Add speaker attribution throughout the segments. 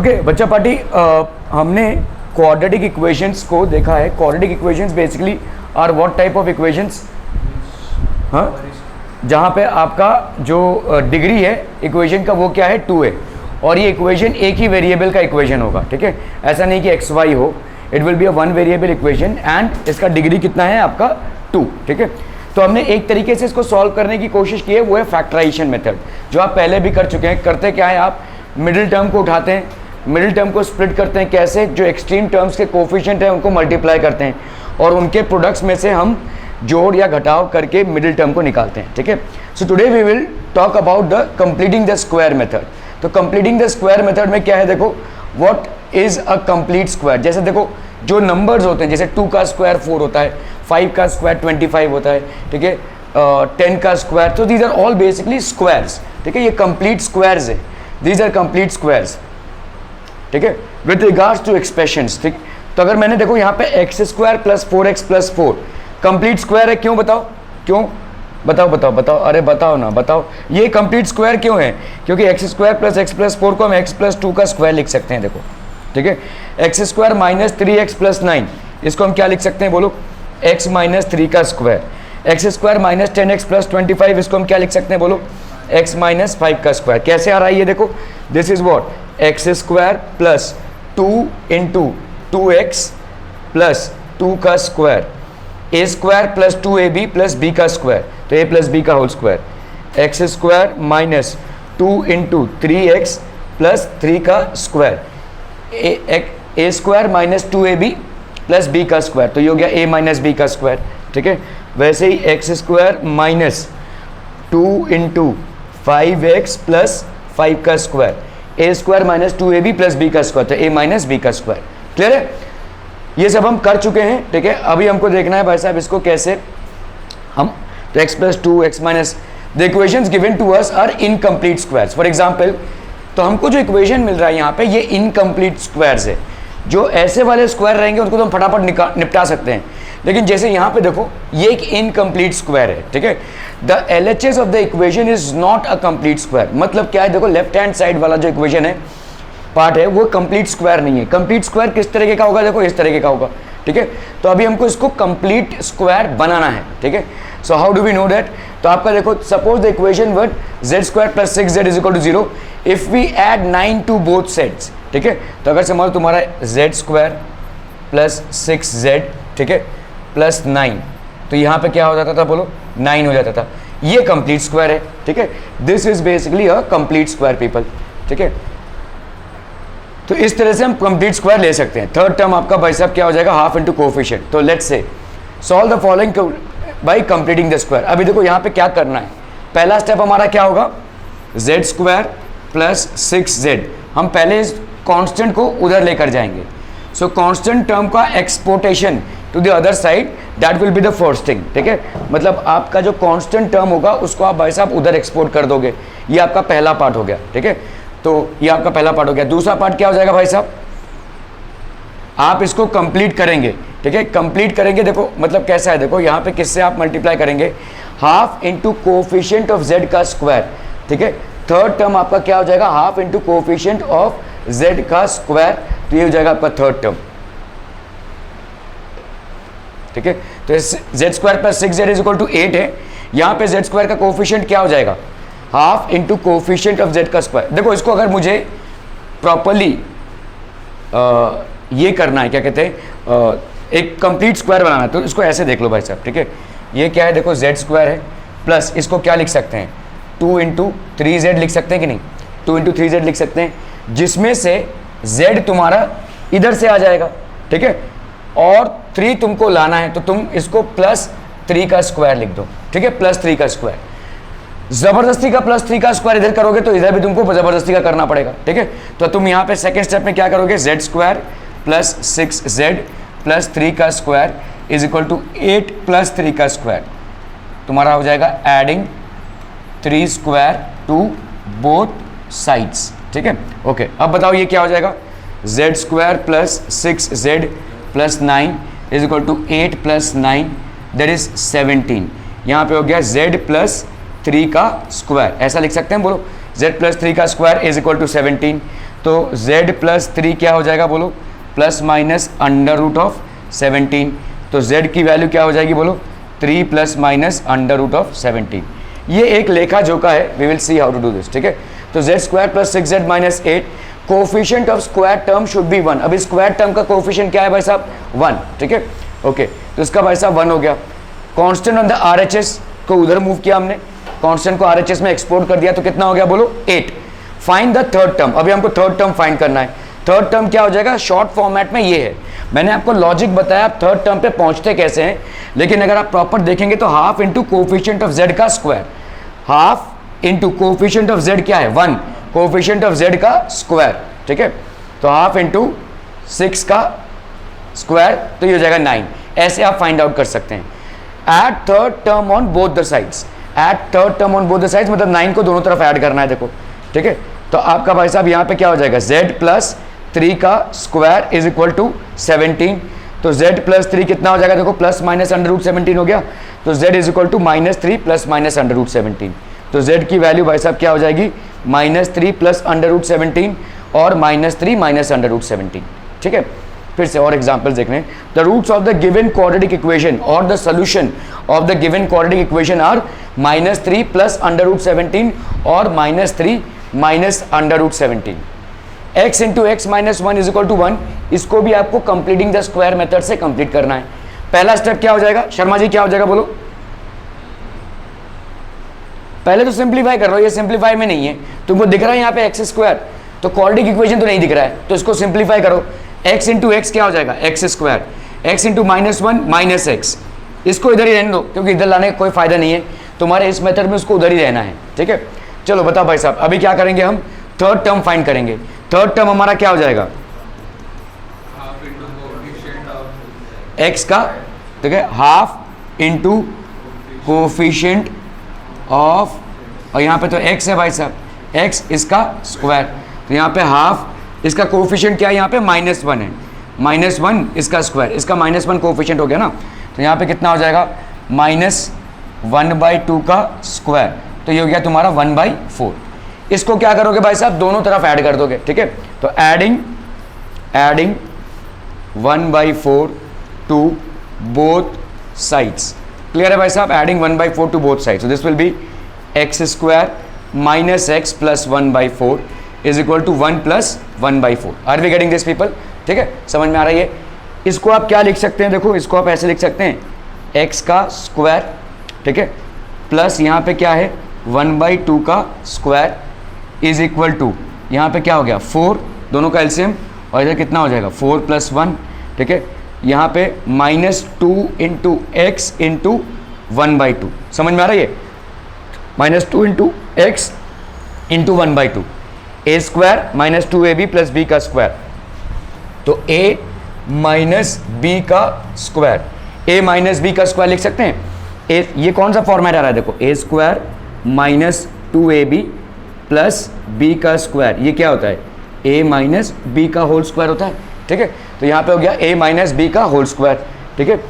Speaker 1: Okay बच्चा party, हमने quadratic equations को देखा है। Quadratic equations basically are what type of equations, हाँ, जहाँ पे आपका जो डिग्री है इक्वेशन का वो क्या है 2 है, और ये इक्वेशन एक ही वेरिएबल का इक्वेशन होगा, ठीक है। ऐसा नहीं कि एक्स वाई हो, it will be a one variable equation and इसका डिग्री कितना है आपका 2, ठीक है। तो हमने एक तरीके से इसको सॉल्व करने की कोशिश की है, वो है फैक्टराइजेशन मेथड, जो आप पहले भी कर चुके हैं। करते क्या है, आप मिडिल टर्म को उठाते हैं, मिडिल टर्म को स्प्लिट करते हैं, कैसे, जो एक्सट्रीम टर्म्स के कोफिशिएंट हैं उनको मल्टीप्लाई करते हैं और उनके प्रोडक्ट्स में से हम जोड़ या घटाव करके मिडिल टर्म को निकालते हैं, ठीक है। So today we will talk about the completing the square method. तो कंप्लीटिंग द स्क्वायर मेथड में क्या है, देखो what is a complete square. जैसे देखो जो नंबर्स होते हैं, जैसे 2 का स्क्वायर 4 होता है, 5 का स्क्वायर 25 होता है, ठीक है, 10 का स्क्वायर, तो these are all basically squares, ठीक है। ये कंप्लीट स्क्वायर्स है, दीज आर कंप्लीट स्क्वायर्स, ठीक है, विद रिगार्ड्स टू एक्सप्रेशंस, ठीक। तो अगर मैंने देखो यहाँ पे x square plus 4x plus 4 complete square है, क्यों बताओ, क्यों बताओ बताओ बताओ, अरे बताओ ना, बताओ ये कंप्लीट स्क्वायर क्यों है, क्योंकि x square plus x plus 4 को हम एक्स प्लस 2 का स्क्वायर लिख सकते हैं, देखो, ठीक है। X square minus 3x plus 9, इसको हम क्या लिख सकते हैं, बोलो, x माइनस 3 का square. X square minus 10x plus 25, इसको हम क्या लिख सकते हैं, बोलो, x माइनस 5 का स्क्वायर। कैसे आ रहा है ये देखो, this is what, x square plus 2 into 2x plus 2 का square, a square plus 2ab plus b का स्क्वायर, तो a प्लस b का whole square, x square minus 2 into 3x plus 3 का square, a square minus 2ab plus b का square, तो ये हो गया a माइनस b का स्क्वायर, ठीक है। वैसे ही x square minus 2 into 5x plus 5 का square, a square minus 2ab plus b का स्क्वायर, तो a माइनस b का स्क्वायर। क्लियर है, ये सब हम कर चुके हैं, ठीक है। अभी हमको देखना है भाई साहब इसको कैसे हम, तो x plus 2 x minus, the equations given to us are incomplete squares. For example, तो हमको जो इक्वेशन मिल रहा है यहाँ पे ये इनकम्प्लीट स्क्वायर्स है। जो ऐसे वाले स्क्वायर रहेंगे उनको तो हम फटाफट निपटा सकते हैं, लेकिन जैसे यहाँ पे देखो ये एक इनकम्प्लीट स्क्वायर है, ठीक है। The LHS of the equation is not a complete square. मतलब क्या है, देखो लेफ्ट हैंड साइड वाला जो इक्वेशन है, पार्ट है, वो कंप्लीट स्क्वायर नहीं है। कंप्लीट स्क्वायर किस तरीके का होगा, देखो इस तरीके का होगा, ठीक है। तो अभी हमको इसको कंप्लीट स्क्वायर बनाना है, ठीक है। So how do we know that, तो आपका देखो suppose the equation word z square plus 6z is equal to 0 if we add 9 to both sets, ठीक है। तो अगर समझो तुम्हारा z स्क्वायर प्लस 6z, ठीक है, प्लस 9, तो यहाँ पे क्या हो जाता था, बोलो 9 हो जाता था। ये कंप्लीट स्क्वायर है, ठीक है। This is basically a complete square people, ठीक है। तो इस तरह से हम कंप्लीट स्क्वायर ले सकते हैं। थर्ड टर्म आपका भाई साहब क्या हो जाएगा, हाफ इंटू कोफिशिएंट। तो let's say solve the following bye completing the square. अभी देखो यहाँ पे क्या करना है, पहला स्टेप हमारा क्या होगा, z स्क्वायर प्लस 6z, हम पहले इस कांस्टेंट को उधर लेकर जाएंगे। सो कांस्टेंट टर्म का exportation to the other side, that will be the first thing, ठीक है। मतलब आपका जो कांस्टेंट टर्म होगा उसको आप भाई साहब उधर एक्सपोर्ट कर दोगे। ये आपका पहला पार्ट हो गया, ठीक है। तो ये आपका पहला पार्ट हो गया। दूसरा पार्ट क्या हो जाएगा भाई साहब, आप इसको कंप्लीट करेंगे, ठीक है। कंप्लीट करेंगे, देखो मतलब कैसा है, देखो यहाँ पे किससे आप मल्टीप्लाई करेंगे, half into coefficient of z का स्क्वायर, ठीक है। थर्ड टर्म आपका क्या हो जाएगा, half into coefficient of z का स्क्वायर, तो ये हो जाएगा आपका थर्ड टर्म, ठीक है। तो z square plus 6z is equal to 8 है। यहाँ पे z स्क्वायर का कोफिशिएंट क्या हो जाएगा, half into coefficient of z का स्क्वायर। देखो इसको अगर मुझे प्रॉपरली ये करना है, क्या कहते हैं, एक कंप्लीट स्क्वायर बनाना है, तो इसको ऐसे देख लो भाई साहब, ठीक है। ये क्या है, देखो z स्क्वायर है प्लस इसको क्या लिख सकते हैं, 2 इंटू 3z लिख सकते हैं कि नहीं, 2 इंटू 3z लिख सकते हैं, जिसमें से z तुम्हारा इधर से आ जाएगा, ठीक है, और 3 तुमको लाना है, तो तुम इसको प्लस 3 का स्क्वायर लिख दो, ठीक है, प्लस 3 का स्क्वायर। जबरदस्ती का प्लस 3 का स्क्वायर इधर करोगे तो इधर भी तुमको जबरदस्ती का करना पड़ेगा, ठीक है। तो तुम यहाँ पे सेकंड स्टेप में क्या करोगे, z square plus 6z plus 3 का square is equal to 8 plus 3 का स्क्वायर, तुम्हारा हो जाएगा adding 3 square to both sides, ठीक है। ओके, अब बताओ ये क्या हो जाएगा, z square plus 6z plus 9 is equal to 8 plus 9 that is 17। यहाँ पे हो गया z प्लस 3 का स्क्वायर, ऐसा लिख सकते हैं, बोलो z प्लस 3 का स्क्वायर इज इक्वल टू 17। तो z प्लस 3 क्या हो जाएगा बोलो, plus minus under root of 17। तो z की वैल्यू क्या हो जाएगी बोलो, 3 plus minus under root of 17। ये एक लेखा जोखा है, we will see how to do this, ठीक है। तो z square plus 6z minus 8, coefficient of square term should be 1। अभी स्क्वायर टर्म का कोफिशिएंट क्या है भाई साहब, 1, ठीक है। ओके, तो इसका भाई साहब 1 हो गया। कांस्टेंट ऑन द RHS को उधर मूव किया हमने, कांस्टेंट को RHS में एक्सपोर्ट कर दिया, तो कितना हो गया बोलो, 8। फाइंड द थर्ड टर्म, अभी हमको थर्ड टर्म फाइंड करना है। थर्ड टर्म क्या हो जाएगा, शॉर्ट फॉर्मेट में ये है। मैंने आपको लॉजिक बताया आप थर्ड टर्म पे पहुंचते कैसे हैं, लेकिन अगर आप प्रॉपर देखेंगे तो half into coefficient of z का square, half into coefficient of z क्या है 1, कोफिशिएंट ऑफ z का स्क्वायर, ठीक है। तो हाफ इंटू 6 का स्क्वायर, तो ये हो जाएगा 9। ऐसे आप फाइंड आउट कर सकते हैं। Add third term on both the sides, add third term on both the sides मतलब 9 को दोनों तरफ ऐड करना है, देखो, ठीक है। तो आपका भाई साहब यहाँ पे क्या हो जाएगा, z प्लस 3 का स्क्वायर इज इक्वल टू 17। तो z प्लस 3 कितना हो जाएगा, देखो प्लस माइनस अंडर रूट 17 हो गया। तो z is equal to -3 plus minus under root 17। तो z की वैल्यू भाई साहब क्या हो जाएगी, -3 प्लस अंडर रूट 17 और -3 माइनस अंडर रूट 17, ठीक है। फिर से और एग्जांपल्स देख रहे हैं। The roots of the given quadratic equation और the solution of the given quadratic equation are -3 plus under root 17 और -3 minus under root 17। x into x minus 1 is equal to 1, इसको भी आपको कंप्लीटिंग द स्क्वायर मेथड से complete करना है। पहला step क्या हो जाएगा शर्मा जी, क्या हो जाएगा बोलो, पहले तो सिंप्लीफाई कर रहा हो, ये सिंप्लीफाई में नहीं है, तुमको दिख रहा है यहाँ पे एक्स स्क्वायर, तो क्वाड्रेटिक इक्वेशन तो नहीं दिख रहा है, तो इसको सिंप्लीफाई करो। x इंटू एक्स क्या हो जाएगा, x square, x into -1 minus x, इसको इधर ही रहने दो क्योंकि इधर लाने का कोई फायदा नहीं है, तुम्हारे इस मेथड में उसको उधर ही रहना है, ठीक है। चलो बताओ भाई साहब, अभी क्या करेंगे हम, थर्ड टर्म फाइंड करेंगे। थर्ड टर्म हमारा क्या हो जाएगा, x का, ठीक है, हाफ इंटू कोफिशिएंट ऑफ, और यहाँ पे तो x है भाई साहब, x इसका स्क्वायर, तो यहाँ पे हाफ, इसका कोफिशिएंट क्या है यहाँ पे -1 है, -1 इसका स्क्वायर, इसका -1 कोफिशिएंट हो गया ना, तो यहाँ पे कितना हो जाएगा -1/2 का स्क्वायर, तो ये हो गया तुम्हारा 1/4। इसको क्या करोगे भाई साहब, दोनों तरफ ऐड कर दोगे, ठीक है। तो adding 1/4 to both sides, clear है भाई साहब, adding 1/4 to both sides, this will be x square minus x plus 1/4 is equal to 1 plus 1/4। Are we getting this people, ठीक है, समझ में आ रही है। इसको आप क्या लिख सकते हैं, देखो इसको आप ऐसे लिख सकते हैं, एक्स का स्क्वायर, ठीक है, प्लस यहाँ पे क्या है 1/2 का स्क्वायर इज इक्वल टू, यहाँ पे क्या हो गया 4, दोनों का एलसीएम, और इधर कितना हो जाएगा 4 + 1, ठीक है, यहाँ पे -2 इंटू एक्स इंटू 1/2, समझ में आ रही है, -2 into x into 1/2, a square -2ab plus b का स्क्वायर, तो a माइनस बी का स्क्वायर, a माइनस बी का स्क्वायर लिख सकते हैं। a, ये कौन सा फॉर्मेट आ रहा है, देखो a square -2ab plus b का स्क्वायर, ये क्या होता है a माइनस बी का होल स्क्वायर होता है, ठीक है। तो यहाँ पे हो गया a माइनस बी का होल स्क्वायर, ठीक है,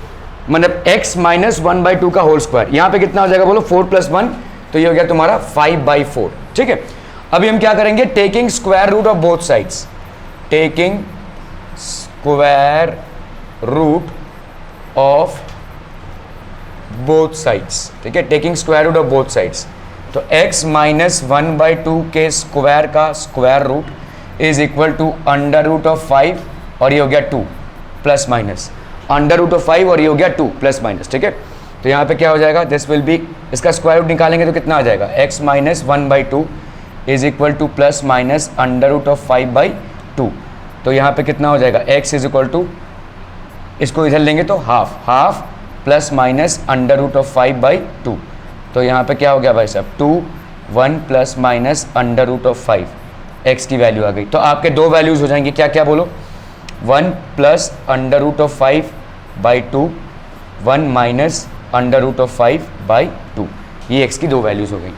Speaker 1: मतलब x माइनस 1/2 का होल स्क्वायर, यहाँ पे कितना हो जाएगा बोलो 4 + 1, तो ये हो गया तुम्हारा 5/4, ठीक है। अभी हम क्या करेंगे, taking square root of both sides, taking square root of both sides, ठीक है, taking square root of both sides, तो x माइनस 1/2 के स्क्वायर का square root is equal to √5, और ये हो गया 2 प्लस माइनस √5, और ये हो गया 2 प्लस माइनस, ठीक है। तो यहाँ पे क्या हो जाएगा, दिस विल बी, इसका स्क्वायर रूट निकालेंगे तो कितना आ जाएगा, x minus 1/2 is equal to plus minus √5/2, तो यहाँ पे कितना हो जाएगा, x इज इक्वल टू, इसको इधर लेंगे तो हाफ प्लस माइनस √5/2, तो यहाँ पे क्या हो गया भाई साहब 2, 1 प्लस माइनस √5, x की वैल्यू आ गई। तो आपके दो वैल्यूज़ हो जाएंगी, क्या क्या बोलो, 1 प्लस √5/2, 1 माइनस √5/2, ये x की दो वैल्यूज़ हो गई।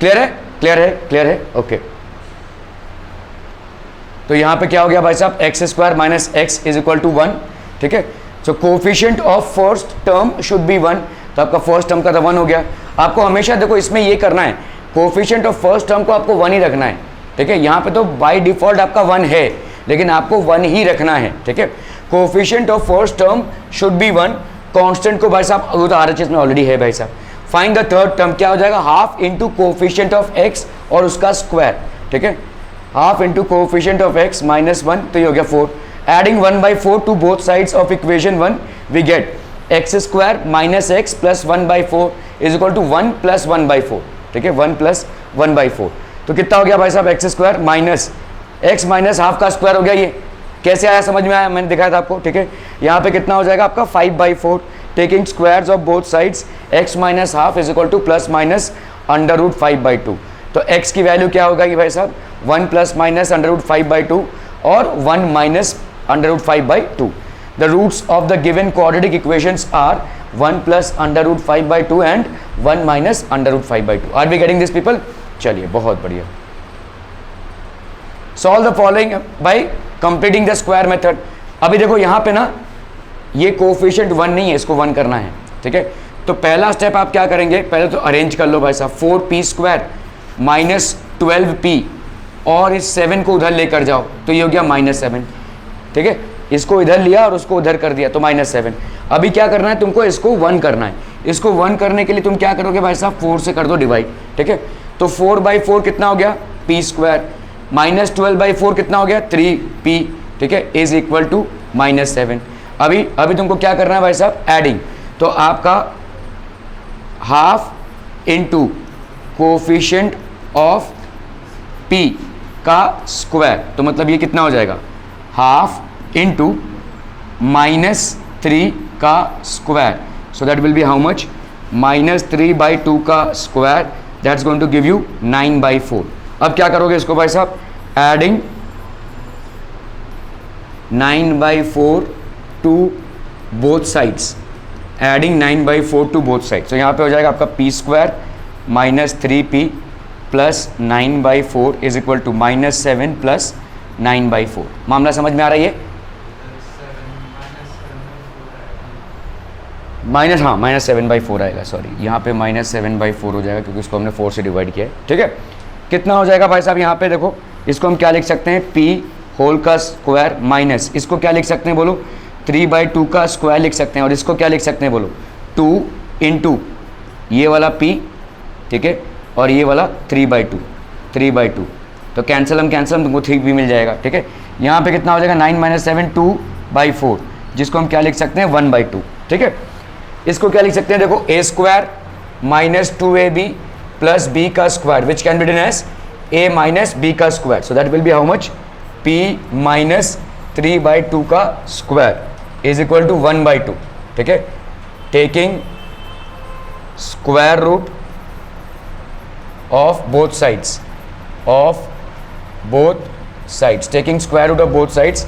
Speaker 1: क्लियर है, क्लियर है, क्लियर है, ओके। तो यहाँ पे क्या हो गया भाई साहब, x square minus x is equal to 1, ठीक है। So coefficient of first term should be 1, तो आपका फर्स्ट टर्म का तो 1 हो गया। आपको हमेशा देखो इसमें ये करना है, कोफिशिएंट ऑफ फर्स्ट टर्म को आपको 1 ही रखना है, ठीक है। यहाँ पे तो बाय डिफॉल्ट आपका 1 है, लेकिन आपको 1 ही रखना है, ठीक है। Coefficient of first term should be 1, constant को भाई साहब वो तो RHS में ऑलरेडी है भाई साहब। फाइंड द थर्ड टर्म, क्या हो जाएगा, half into coefficient of x और उसका स्क्वायर, ठीक है। Half into coefficient of x -1, तो ये हो गया 4। Adding 1/4 to both sides of equation 1 we get x square minus x plus 1/4 is equal to 1 plus 1/4, ठीक है। 1 प्लस 1/4, तो कितना हो गया भाई साहब, x square minus x minus half का स्क्वायर हो गया। ये कैसे आया, समझ में आया, मैंने दिखाया था आपको, ठीक है। यहाँ पे कितना हो जाएगा आपका 5/4, taking squares of both sides x minus half is equal to plus minus √5/2। तो x की वैल्यू क्या होगा कि भाई साहब 1 प्लस माइनस √5/2 और 1 minus √5/2। The roots of the given quadratic equations are 1 plus √5/2 and 1 minus √5/2. Are we getting this people? चलिए बहुत बढ़िया। Solve the following by completing the square method. अभी देखो यहाँ पे ना ये कोफिशिएंट 1 नहीं है, इसको 1 करना है, ठीक है। तो पहला स्टेप आप क्या करेंगे, पहले तो अरेंज कर लो भाई साहब, 4p² माइनस 12p और इस 7 को उधर लेकर जाओ, तो ये हो गया -7, ठीक है। इसको इधर लिया और उसको उधर कर दिया, तो -7। अभी क्या करना है तुमको, इसको 1 करना है। इसको 1 करने के लिए तुम क्या करोगे भाई साहब, 4 से कर दो डिवाइड, ठीक है। तो 4/4 कितना हो गया, p² माइनस 12/4 कितना हो गया, 3p, ठीक है, इज इक्वल टू -7। अभी तुमको क्या करना है भाई साहब, एडिंग। तो आपका half into coefficient of p का स्क्वायर, तो मतलब ये कितना हो जाएगा, हाफ इंटू -3 का square, so that will be how much, -3/2 का square, that's going to give you 9/4। अब क्या करोगे इसको भाई साहब, adding 9/4 to both sides, adding 9/4 to both sides, तो यहाँ पे हो जाएगा आपका p² minus 3p plus 9/4 is equal to -7 plus 9/4। मामला समझ में आ रहा है, -7/4 आएगा, सॉरी यहाँ पे -7/4 हो जाएगा क्योंकि इसको हमने 4 से डिवाइड किया है, ठीक है। कितना हो जाएगा भाई साहब, यहाँ पे देखो, इसको हम क्या लिख सकते हैं, p होल का स्क्वायर माइनस, इसको क्या लिख सकते हैं बोलो, 3/2 का स्क्वायर लिख सकते हैं, और इसको क्या लिख सकते हैं बोलो, 2 इंटू ये वाला p, ठीक है, और ये वाला 3/2, तो कैंसिल तुमको 3 भी मिल जाएगा, ठीक है। यहाँ पे कितना हो जाएगा, 9 - 7 2/4, जिसको हम क्या लिख सकते हैं, 1/2, ठीक है। इसको क्या लिख सकते हैं, देखो a² minus 2ab plus b का square, which can be written as a minus b का square, so that will be how much, p minus 3/2 का स्क्वायर इज इक्वल टू 1/2, ठीक है। Taking square root of both sides, taking square root of both sides,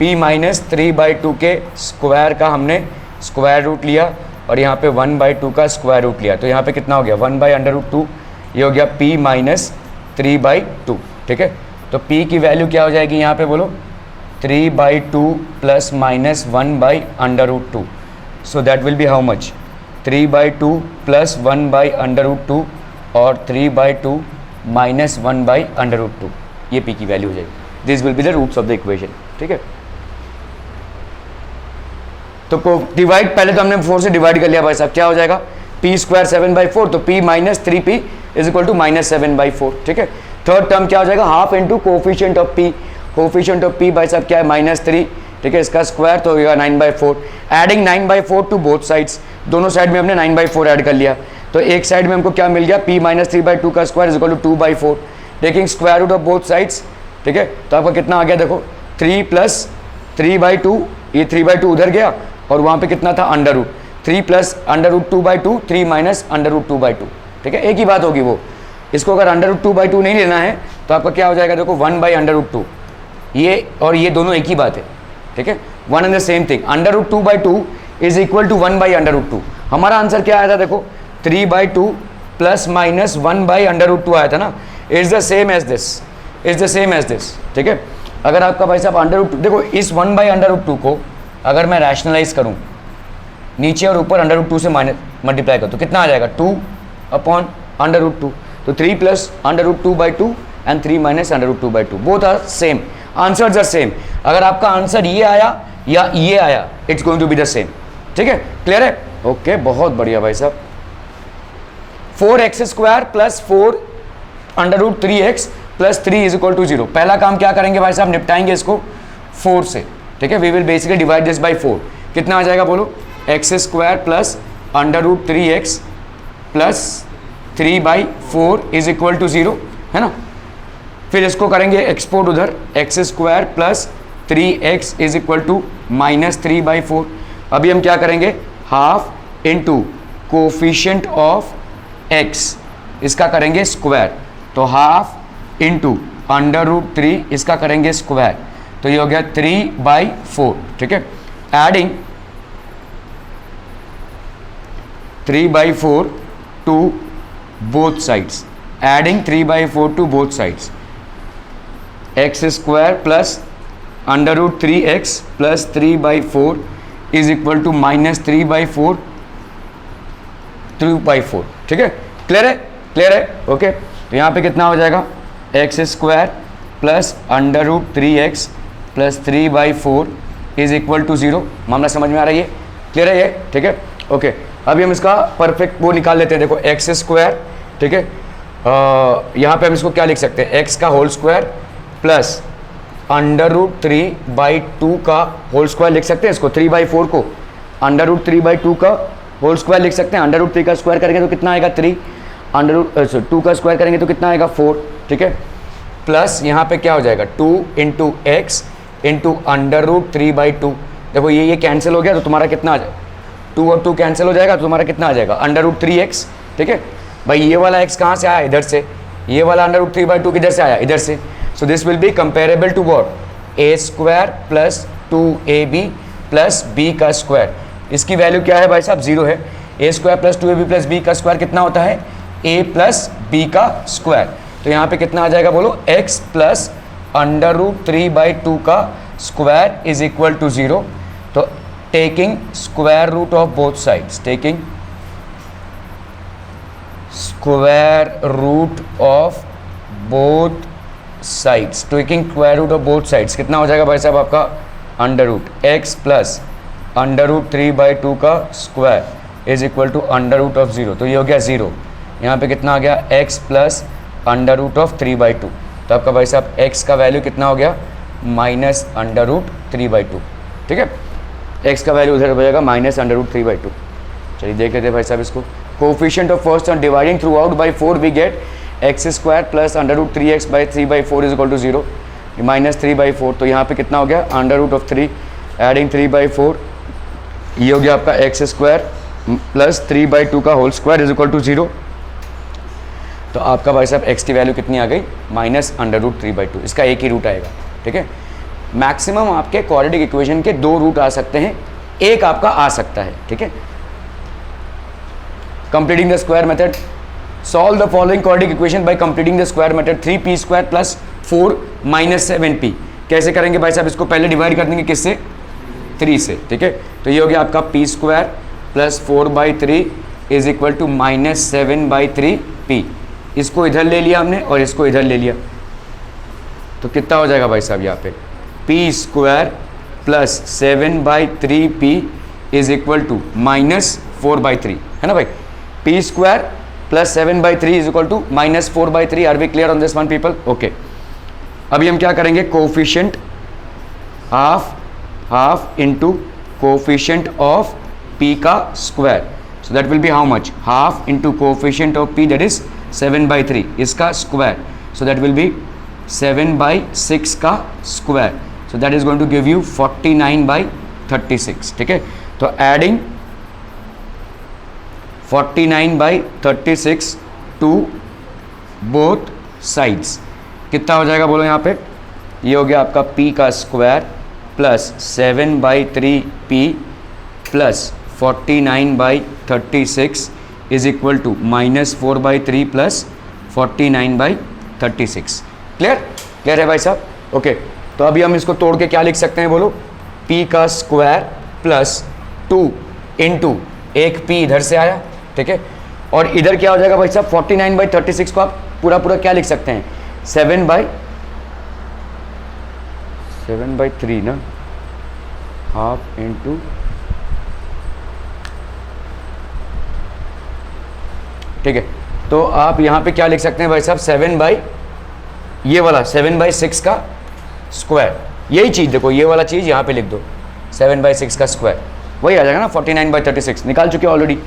Speaker 1: p minus 3/2 के square का हमने square root लिया और यहाँ पे 1/2 का स्क्वायर रूट लिया, तो यहाँ पे कितना हो गया, 1/√2, ये हो गया p माइनस 3/2, ठीक है। तो p की वैल्यू क्या हो जाएगी यहाँ पे बोलो, 3/2 plus minus 1/√2, so that will be how much, 3/2 plus 1/√2 और 3/2 माइनस 1/√2, ये p की वैल्यू हो जाएगी। This will be the roots of the equation, ठीक है। तो डिवाइड, पहले तो हमने 4 से डिवाइड कर लिया भाई साहब, क्या हो जाएगा, p² 7/4, तो p minus 3p is equal to -7/4, ठीक है। थर्ड टर्म क्या हो जाएगा, half into coefficient of p, coefficient of p भाई साहब क्या है, -3, ठीक है, इसका स्क्वायर तो होगा 9/4। एडिंग 9/4 टू बोथ साइड्स, दोनों साइड में हमने 9/4 ऐड कर लिया, तो एक साइड में हमको क्या मिल गया, p माइनस 3/2 का square is equal to 2/4, taking square root of both sides, ठीक है। तो आपका कितना आ गया, देखो 3 प्लस 3/2, ये 3/2 उधर गया और वहाँ पे कितना था, √ 3 प्लस √2/2, 3 माइनस √2/2, ठीक है, एक ही बात होगी वो। इसको अगर √2/2 नहीं लेना है तो आपका क्या हो जाएगा, देखो 1/√2, ये और ये दोनों एक ही बात है, ठीक है, one and the same thing. √2/2 is equal to 1/√2। हमारा आंसर क्या आया था, देखो 3/2 प्लस माइनस 1/√2 आया था ना, is the same as this, ठीक है। अगर आपका भाई साहब √2, देखो इस 1/√2 को अगर मैं रैशनलाइज करूं, नीचे और ऊपर √2 से मल्टीप्लाई कर, तो कितना आ जाएगा, 2/√2, तो 3 plus √2/2 and 3 minus under root 2/2, both are same, answers are same. अगर आपका आंसर ये आया या ये आया, it's going to be the same. ठीक है, क्लियर है? ओके, बहुत बढ़िया भाई साहब। 4x² plus 4 under root 3x plus 3 is equal to 0। पहला काम क्या करेंगे भाई साहब, निपटाएंगे इसको 4 से। ठीक है, we will basically divide this by 4। कितना आ जाएगा बोलो, x² plus under root 3x plus 3/4 is equal to 0, है ना। फिर इसको करेंगे एक्सपोर्ट उधर, x² plus 3x is equal to minus 3/4। अभी हम क्या करेंगे, half into coefficient of x, इसका करेंगे स्क्वायर, तो हाफ इंटू अंडर रूट 3 इसका करेंगे स्क्वायर, तो ये हो गया 3/4। ठीक है, adding 3/4 to both sides, adding 3/4 to both sides, x² plus under root 3x plus 3/4 is equal to minus 3/4 2/4। ठीक है, क्लियर है? क्लियर है, ओके। तो यहाँ पे कितना हो जाएगा, x² plus under root 3x plus 3/4 is equal to 0। मामला समझ में आ रही है? क्लियर है ये? ठीक है, ओके। अभी हम इसका परफेक्ट वो निकाल लेते हैं। देखो x², ठीक है, यहाँ पे हम इसको क्या लिख सकते हैं, x का whole square plus under root 3/2 का होल स्क्वायर लिख सकते हैं इसको। 3/4 को अंडर रूट 3/2 का होल स्क्वायर लिख सकते हैं। अंडर रूट 3 का स्क्वायर करेंगे तो कितना आएगा 3, अंडर रूट 2 का स्क्वायर करेंगे तो कितना आएगा 4। ठीक है, प्लस यहाँ पे क्या हो जाएगा 2 into x into under root 3/2। देखो ये कैंसिल हो गया तो तुम्हारा कितना आ जाएगा, 2 और 2 कैंसिल हो जाएगा तो तुम्हारा कितना आ जाएगा अंडर रूट 3x। ठीक है भाई, ये वाला x कहाँ से आया, इधर से। ये वाला अंडर रूट 3/2 किधर से आया, इधर से। So this will be comparable to what, a² plus 2ab plus b का स्क्वायर। इसकी वैल्यू क्या है भाई साहब, 0 है। a² plus 2ab plus b का स्क्वायर कितना होता है, a प्लस b का स्क्वायर। तो यहाँ पे कितना आ जाएगा बोलो, x प्लस अंडर रूट 3/2 का स्क्वायर इज इक्वल टू 0। तो taking square root of both sides, taking square root of both sides, taking square root of both sides कितना हो जाएगा भाई साहब आपका, under root x plus under root 3/2 का square is equal to under root of 0। तो ये हो गया 0। यहाँ पे कितना आ गया, x plus under root of 3/2। तो आपका भाई साहब x का वैल्यू कितना हो गया, माइनस अंडर रूट 3/2। ठीक है, x का वैल्यू उधर हो जाएगा माइनस अंडर रूट 3/2। चलिए देख लेते हैं भाई साहब इसको। Coefficient of first term dividing throughout by 4 we get x² plus under root 3x by 3/4 is equal to 0, minus 3/4। तो यहाँ पे कितना हो गया, अंडर रूट ऑफ 3 एडिंग 3/4, ये हो गया आपका x² प्लस 3/2 का whole square is equal to 0। तो आपका भाई साहब x की वैल्यू कितनी आ गई, माइनस अंडर रूट 3/2। इसका एक ही रूट आएगा। ठीक है, मैक्सिमम आपके क्वाड्रेटिक इक्वेशन के 2 रूट आ सकते हैं, एक आपका आ सकता है। ठीक है, completing the square method, solve the following quadratic equation by completing the square method, 3p² plus 4 minus 7p। कैसे करेंगे भाई साहब इसको, पहले डिवाइड कर देंगे किससे, 3 से। ठीक है, तो ये हो गया आपका p² plus 4/3 is equal to minus 7/3p। इसको इधर ले लिया हमने और इसको इधर ले लिया, तो कितना हो जाएगा भाई साहब यहाँ पे, p² plus 7/3p is equal to minus 4/3, है ना भाई। p² plus 7/3 is equal to minus 4/3। Are we clear on this one people? Okay, अभी हम क्या करेंगे, coefficient half into coefficient of p का square. So that will be how much, half into coefficient of p that is 7/3 इसका square. So that will be 7/6 का square. So that is going to give you 49/36। ठीक है, तो adding 49/36 to both sides कितना हो जाएगा बोलो यहाँ पे, ये हो गया आपका p का square plus 7/3p plus 49/36 is equal to minus 4/3 plus 49/36। Clear? Clear है भाई साहब? ओके, तो अभी हम इसको तोड़ के क्या लिख सकते हैं बोलो, p का स्क्वायर प्लस 2 इंटू एक p इधर से आया। ठीक है, और इधर क्या हो जाएगा भाई साहब, 49/36 को आप पूरा क्या लिख सकते हैं, 7/3 ना, हाफ इंटू, ठीक है। तो आप यहाँ पे क्या लिख सकते हैं भाई साहब, ये वाला 7/6 का स्क्वायर, यही चीज़ देखो, ये वाला चीज़ यहाँ पे लिख दो, 7/6 का स्क्वायर, वही आ जाएगा ना, 49/36 निकाल चुके ऑलरेडी।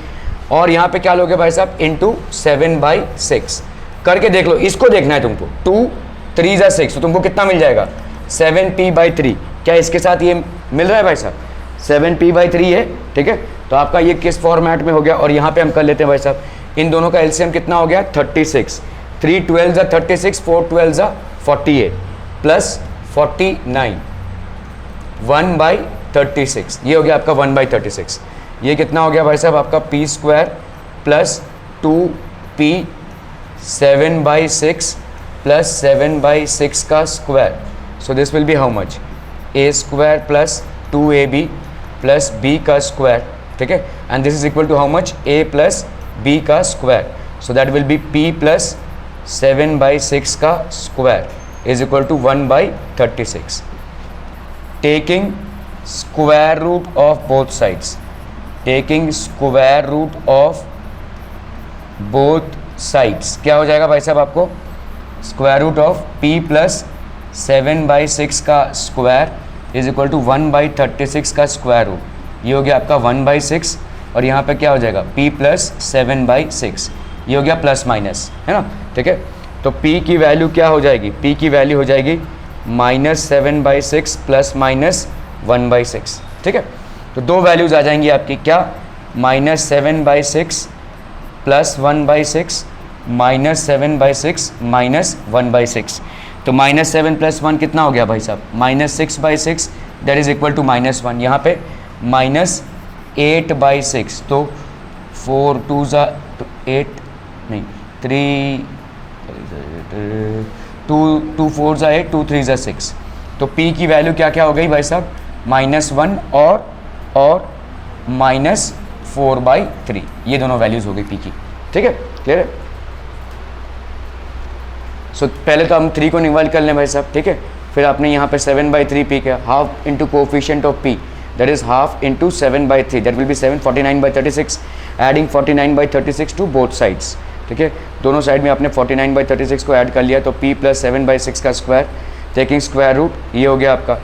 Speaker 1: और यहाँ पे क्या लोगे भाई साहब, इंटू 7/6 करके देख लो, इसको देखना है तुमको, 2 3 × 6, तो तुमको कितना मिल जाएगा, 7p/3। क्या इसके साथ ये मिल रहा है भाई साहब, 7p/3 है, ठीक है। तो आपका ये किस फॉर्मेट में हो गया, और यहाँ पे हम कर लेते हैं भाई साहब, इन दोनों का एलसीएम कितना हो गया, 36, 3 12 36, 4 12 48 प्लस 49, 1/36, ये हो गया आपका 1/36। ये कितना हो गया भाई साहब आपका p² प्लस 2p 7/6 प्लस 7/6 का square. So this will be how much, a² plus 2ab plus b का स्क्वायर, ठीक है। And this is equal to how much, a plus b का square. So that will be p plus 7/6 का square is equal to 1/36। Taking square root of both sides, taking square root of both sides, क्या हो जाएगा भाई साहब आपको, square root of p plus 7/6 का square is equal to 1/36 का square root. ये हो गया आपका 1/6, और यहाँ पे क्या हो जाएगा, p प्लस 7/6, ये हो गया प्लस माइनस, है ना, ठीक है। तो p की वैल्यू क्या हो जाएगी, p की वैल्यू हो जाएगी -7/6 प्लस -1/6, ठीक है। तो दो वैल्यूज़ आ जाएंगी आपकी, क्या, -7/6 प्लस 1/6 -7/6 -1/6। तो -7 प्लस 1 कितना हो गया भाई साहब, -6/6, दैट इज इक्वल टू -1। यहाँ पे -8/6, तो 4 2 8 नहीं 3 2 4 8 2 3 6। तो p की वैल्यू क्या क्या हो गई भाई साहब, -1 और -4/3, ये दोनों वैल्यूज हो गई p की, ठीक है, क्लियर है। सो पहले तो हम 3 को निकाल कर लें भाई साहब, ठीक है। फिर आपने यहाँ पे 7/3 p किया, half into coefficient of p, that is half into 7/3, that will be 7, 49/36, adding 49/36 to both sides, ठीक है। दोनों साइड में आपने 49/36 को ऐड कर लिया, तो p प्लस 7/6 का स्क्वायर, टेकिंग स्क्वायर रूट, ये हो गया आपका,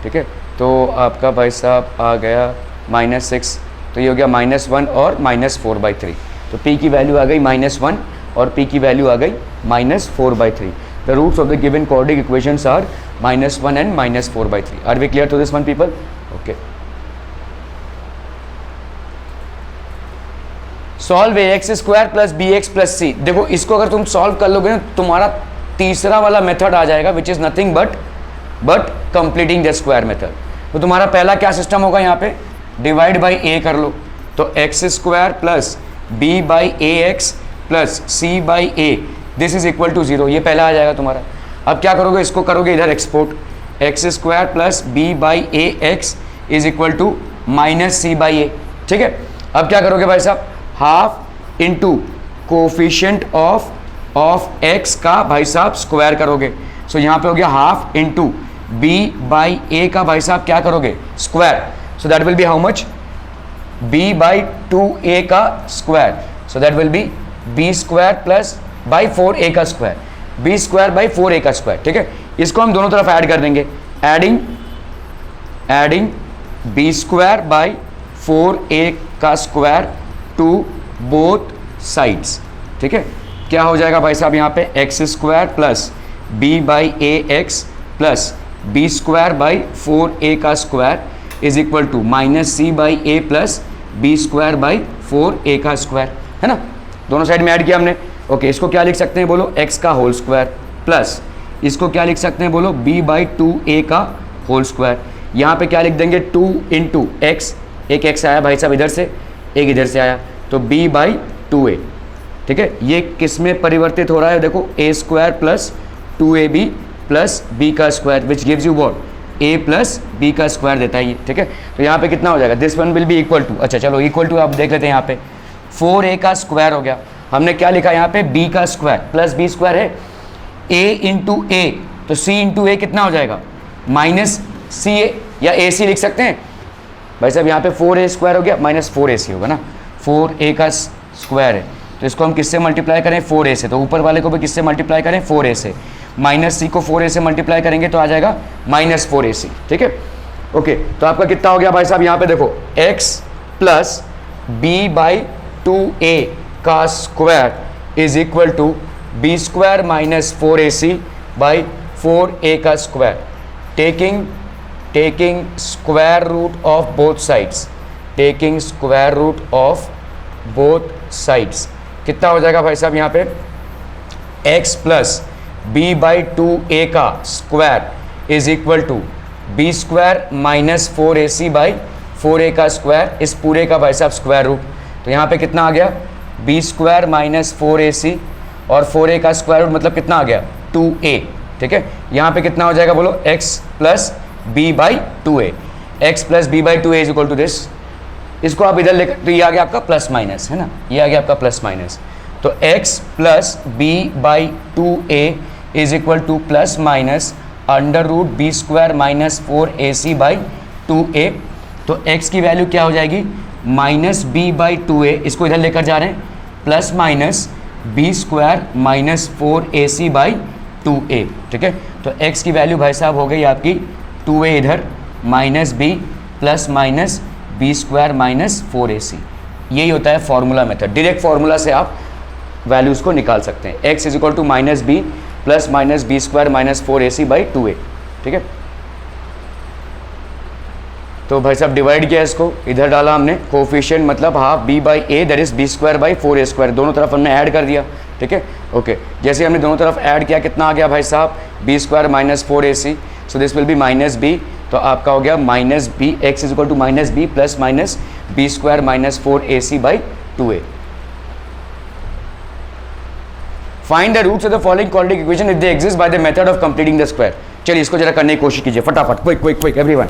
Speaker 1: ठीक है। तो आपका भाई साहब आ गया -6, तो ये हो गया -1 और -4/3। तो p की वैल्यू आ गई -1 और p की वैल्यू आ गई -4/3। The roots of the given quadratic equations are -1 and -4/3। Are we clear to this one people? Okay. Solve ax² plus bx plus c। देखो इसको अगर तुम सॉल्व कर लोगे ना, तुम्हारा तीसरा वाला मेथड आ जाएगा, which is nothing but completing the square method. तो तुम्हारा पहला क्या सिस्टम होगा, यहाँ पे डिवाइड बाई a कर लो, तो x² plus b/ax plus c/a, this is equal to 0, ये पहला आ जाएगा तुम्हारा। अब क्या करोगे, इसको करोगे इधर export, x² plus b/ax is equal to -c/a, ठीक है। अब क्या करोगे भाई साहब, half into coefficient of x का भाई साहब स्क्वायर करोगे। सो यहाँ पे हो गया हाफ इंटू b/a का भाई साहब क्या करोगे, square. So that will be how much, b/2a का square, so that will B b² plus by 4a का स्क्वायर, b² 4a का स्क्वायर, ठीक है। इसको हम दोनों तरफ ऐड कर देंगे, एडिंग b² 4a का स्क्वायर टू बोथ साइड्स, ठीक है। क्या हो जाएगा भाई साहब, यहाँ पे x² plus b/ax plus b² 4a का square is equal to -c/a plus b² 4a का स्क्वायर, है ना। दोनों साइड में ऐड किया हमने, ओके। इसको क्या लिख सकते हैं बोलो, x का होल स्क्वायर प्लस इसको क्या लिख सकते हैं बोलो, b/2a का होल स्क्वायर। यहाँ पे क्या लिख देंगे, 2 इंटू एक्स, एक x आया भाई साहब इधर से, एक इधर से आया, तो b/2a, ठीक है। ये किस में परिवर्तित हो रहा है, देखो a² plus 2ab plus b का square, which gives you what, a plus b का स्क्वायर देता है ये, ठीक है। तो यहाँ पे कितना हो जाएगा, this one will be equal to, अच्छा चलो इक्वल टू आप देख लेते हैं, यहाँ पे 4a का स्क्वायर हो गया, हमने क्या लिखा यहाँ पे, b का स्क्वायर प्लस b² है, a इंटू ए, तो c इंटू ए कितना हो जाएगा, माइनस सी ए, या ए सी लिख सकते हैं भाई साहब। यहाँ पे 4a स्क्वायर हो गया माइनस 4ac होगा ना, 4a का स्क्वायर है, तो इसको हम किससे मल्टीप्लाई करें, 4a से, तो ऊपर वाले को भी किससे मल्टीप्लाई करें, 4a से, माइनस सी को 4a से मल्टीप्लाई करेंगे तो आ जाएगा माइनस 4ac, ठीक है। ओके, तो आपका कितना हो गया भाई साहब, यहाँ पे देखो x plus b by 2a का square is equal to b square minus 4ac by 4a का square, taking square root of both sides, taking square root of both sides, कितना हो जाएगा भाई साहब यहाँ पे, x plus b by 2a का square is equal to b square minus 4ac by 4a का स्क्वायर, इस पूरे का भाई साहब स्क्वायर रूट, तो यहाँ पे कितना आ गया, बी स्क्वायर माइनस 4ac और 4a का स्क्वायर रूट मतलब कितना आ गया, 2a, ठीक है। यहाँ पे कितना हो जाएगा बोलो, x plus b by 2a, x plus b by 2a is equal to this, इसको आप इधर लेकर, तो ये आ गया आपका प्लस माइनस, है ना, ये आ गया आपका प्लस माइनस, तो x plus b by 2a is equal to plus minus under root b square minus 4ac by 2a, तो x की वैल्यू क्या हो जाएगी, माइनस बी बाई 2a, इसको इधर लेकर जा रहे हैं, plus minus B square minus 4ac by 2a, ठीक है। तो x की वैल्यू भाई साहब हो गई आपकी 2a इधर, minus b plus minus B square minus 4ac, यही होता है फॉर्मूला मेथड, डायरेक्ट फॉर्मूला से आप वैल्यूज़ को निकाल सकते हैं, x is equal to minus b plus minus B square minus 4ac by 2a, ठीक है। तो भाई साहब डिवाइड किया इसको, इधर डाला हमने कोफिशिएंट मतलब half b by a that is b square by 4a square, दोनों तरफ हमने ऐड कर दिया, ठीक है। ओके, जैसे हमने दोनों तरफ ऐड किया कितना आ गया भाई साहब, b square minus 4ac, so this will be minus b, तो आपका हो गया minus b, x is equal to minus b plus minus B square minus 4ac by 2a। Find the roots of the following quadratic equation if they exist by the method of completing the square. चलिए इसको जरा करने की कोशिश कीजिए फटाफट, quick quick quick everyone.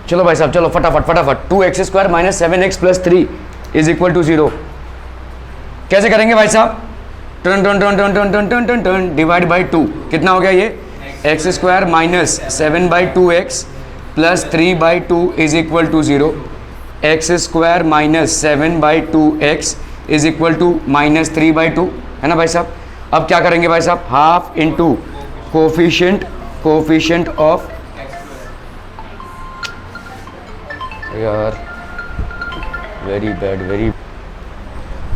Speaker 1: चलो भाई साहब चलो फटाफट फटाफट, 2x square minus 7x plus 3 is equal to 0, कैसे करेंगे भाई साहब, टन टन टन टन टन टन टन टन टन डिवाइड बाई 2, कितना हो गया ये, x square minus 7 by 2x plus 3 by 2 is equal to 0, x square minus 7 by 2x is equal to minus 3 by 2, है ना भाई साहब। अब क्या करेंगे भाई साहब, हाफ इंटू कोफिशिएंट ऑफ, यार very bad, very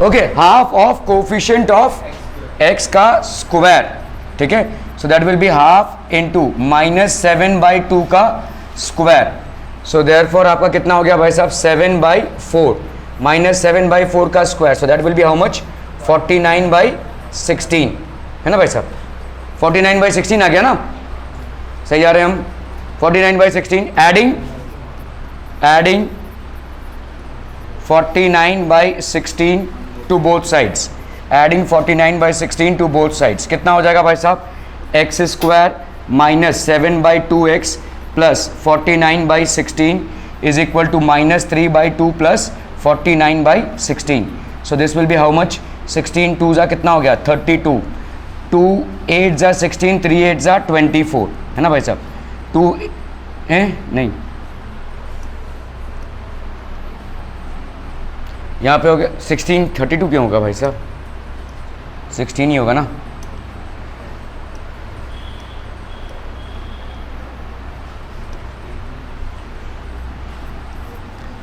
Speaker 1: okay, half of coefficient of x का स्क्वायर, ठीक है, so that will be half into minus 7 by 2 का स्क्वायर, सो देयरफॉर आपका कितना हो गया भाई साहब, 7 बाई 4 माइनस 7 बाई 4 का square, so that will be how much, 49 by 16, है ना भाई साहब, 49 बाई 16 आ गया ना, सही आ रहे हैं हम, 49 by 16 adding 49 by 16 to both sides, adding 49 by 16 to both sides, कितना हो जाएगा भाई साहब, x square minus 7 by 2x plus 49 by 16 is equal to minus 3 by 2 plus 49 by 16, so this will be how much, 16 2 जा कितना हो गया 32, 2 8 जा 16, 3 8 जा 24, है ना भाई साहब, 2 नहीं यहाँ पे हो गया 16, 32 क्यों होगा भाई साहब, 16 ही होगा ना,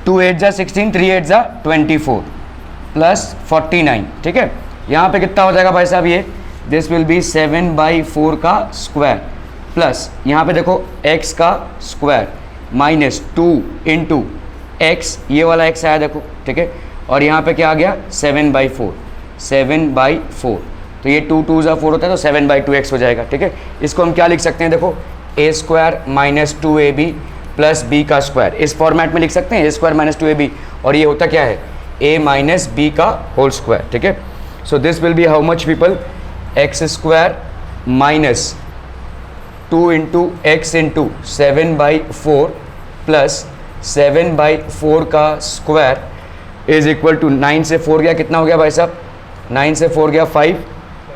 Speaker 1: टू 8 जा 16, 3 8 जा 24 प्लस 49, ठीक है। यहाँ पे कितना हो जाएगा भाई साहब, ये दिस विल बी 7 बाई 4 का स्क्वायर प्लस यहाँ पे देखो x का स्क्वायर माइनस 2 इंटू एक्स, ये वाला x आया देखो, ठीक है, और यहाँ पे क्या आ गया 7 बाई 4, 7 बाई 4, तो ये 2 2 जा 4 होता है तो 7 बाई 2x हो जाएगा, ठीक है। इसको हम क्या लिख सकते हैं, देखो a square minus 2ab plus b का स्क्वायर, इस फॉर्मेट में लिख सकते हैं, a स्क्वायर माइनस 2ab, और ये होता क्या है a माइनस बी का होल स्क्वायर, ठीक है। So this will be how much people, x square minus 2 into x into 7/4 plus 7/4 का स्क्वायर इज इक्वल टू 9 से 4 गया, कितना हो गया भाई साहब, 9 से 4 गया 5,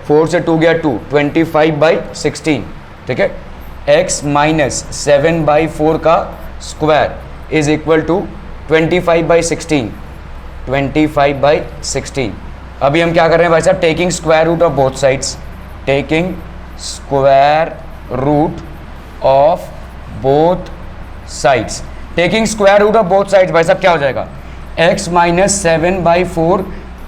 Speaker 1: 4 से 2 गया 2, 25/16, ठीक है। x माइनस 7/4 का स्क्वायर इज इक्वल टू 25/16, 25/16। अभी हम क्या कर रहे हैं भाई साहब, taking square root of both sides, taking square root of both sides, taking square root of both sides. भाई साहब क्या हो जाएगा, x माइनस 7/4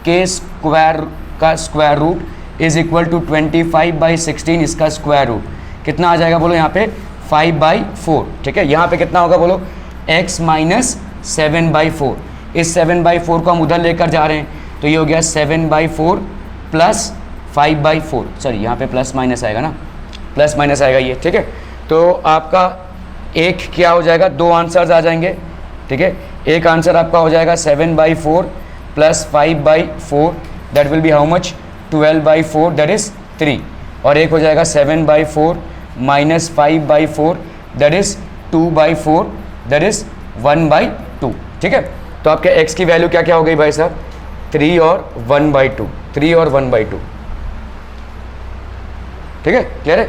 Speaker 1: के स्क्वायर का square root is equal to 25/16 इसका स्क्वायर रूट, कितना आ जाएगा बोलो यहाँ पे 5/4, ठीक है। यहाँ पे कितना होगा बोलो, x माइनस 7/4, इस 7/4 को हम उधर लेकर जा रहे हैं, तो ये हो गया 7/4 प्लस 5/4, सॉरी यहाँ पे प्लस माइनस आएगा ना, प्लस माइनस आएगा ये, ठीक है। तो आपका एक क्या हो जाएगा, दो आंसर्स आ जाएंगे, ठीक है। एक आंसर आपका हो जाएगा 7/4 plus 5/4, that will be how much, 12/4, that is 3, और एक हो जाएगा 7/4 minus 5/4, that is 2/4, that is 1/2, ठीक है। तो आपके x की वैल्यू क्या क्या हो गई भाई साहब, 3 और 1/2, 3 और 1/2, ठीक है, क्लियर है।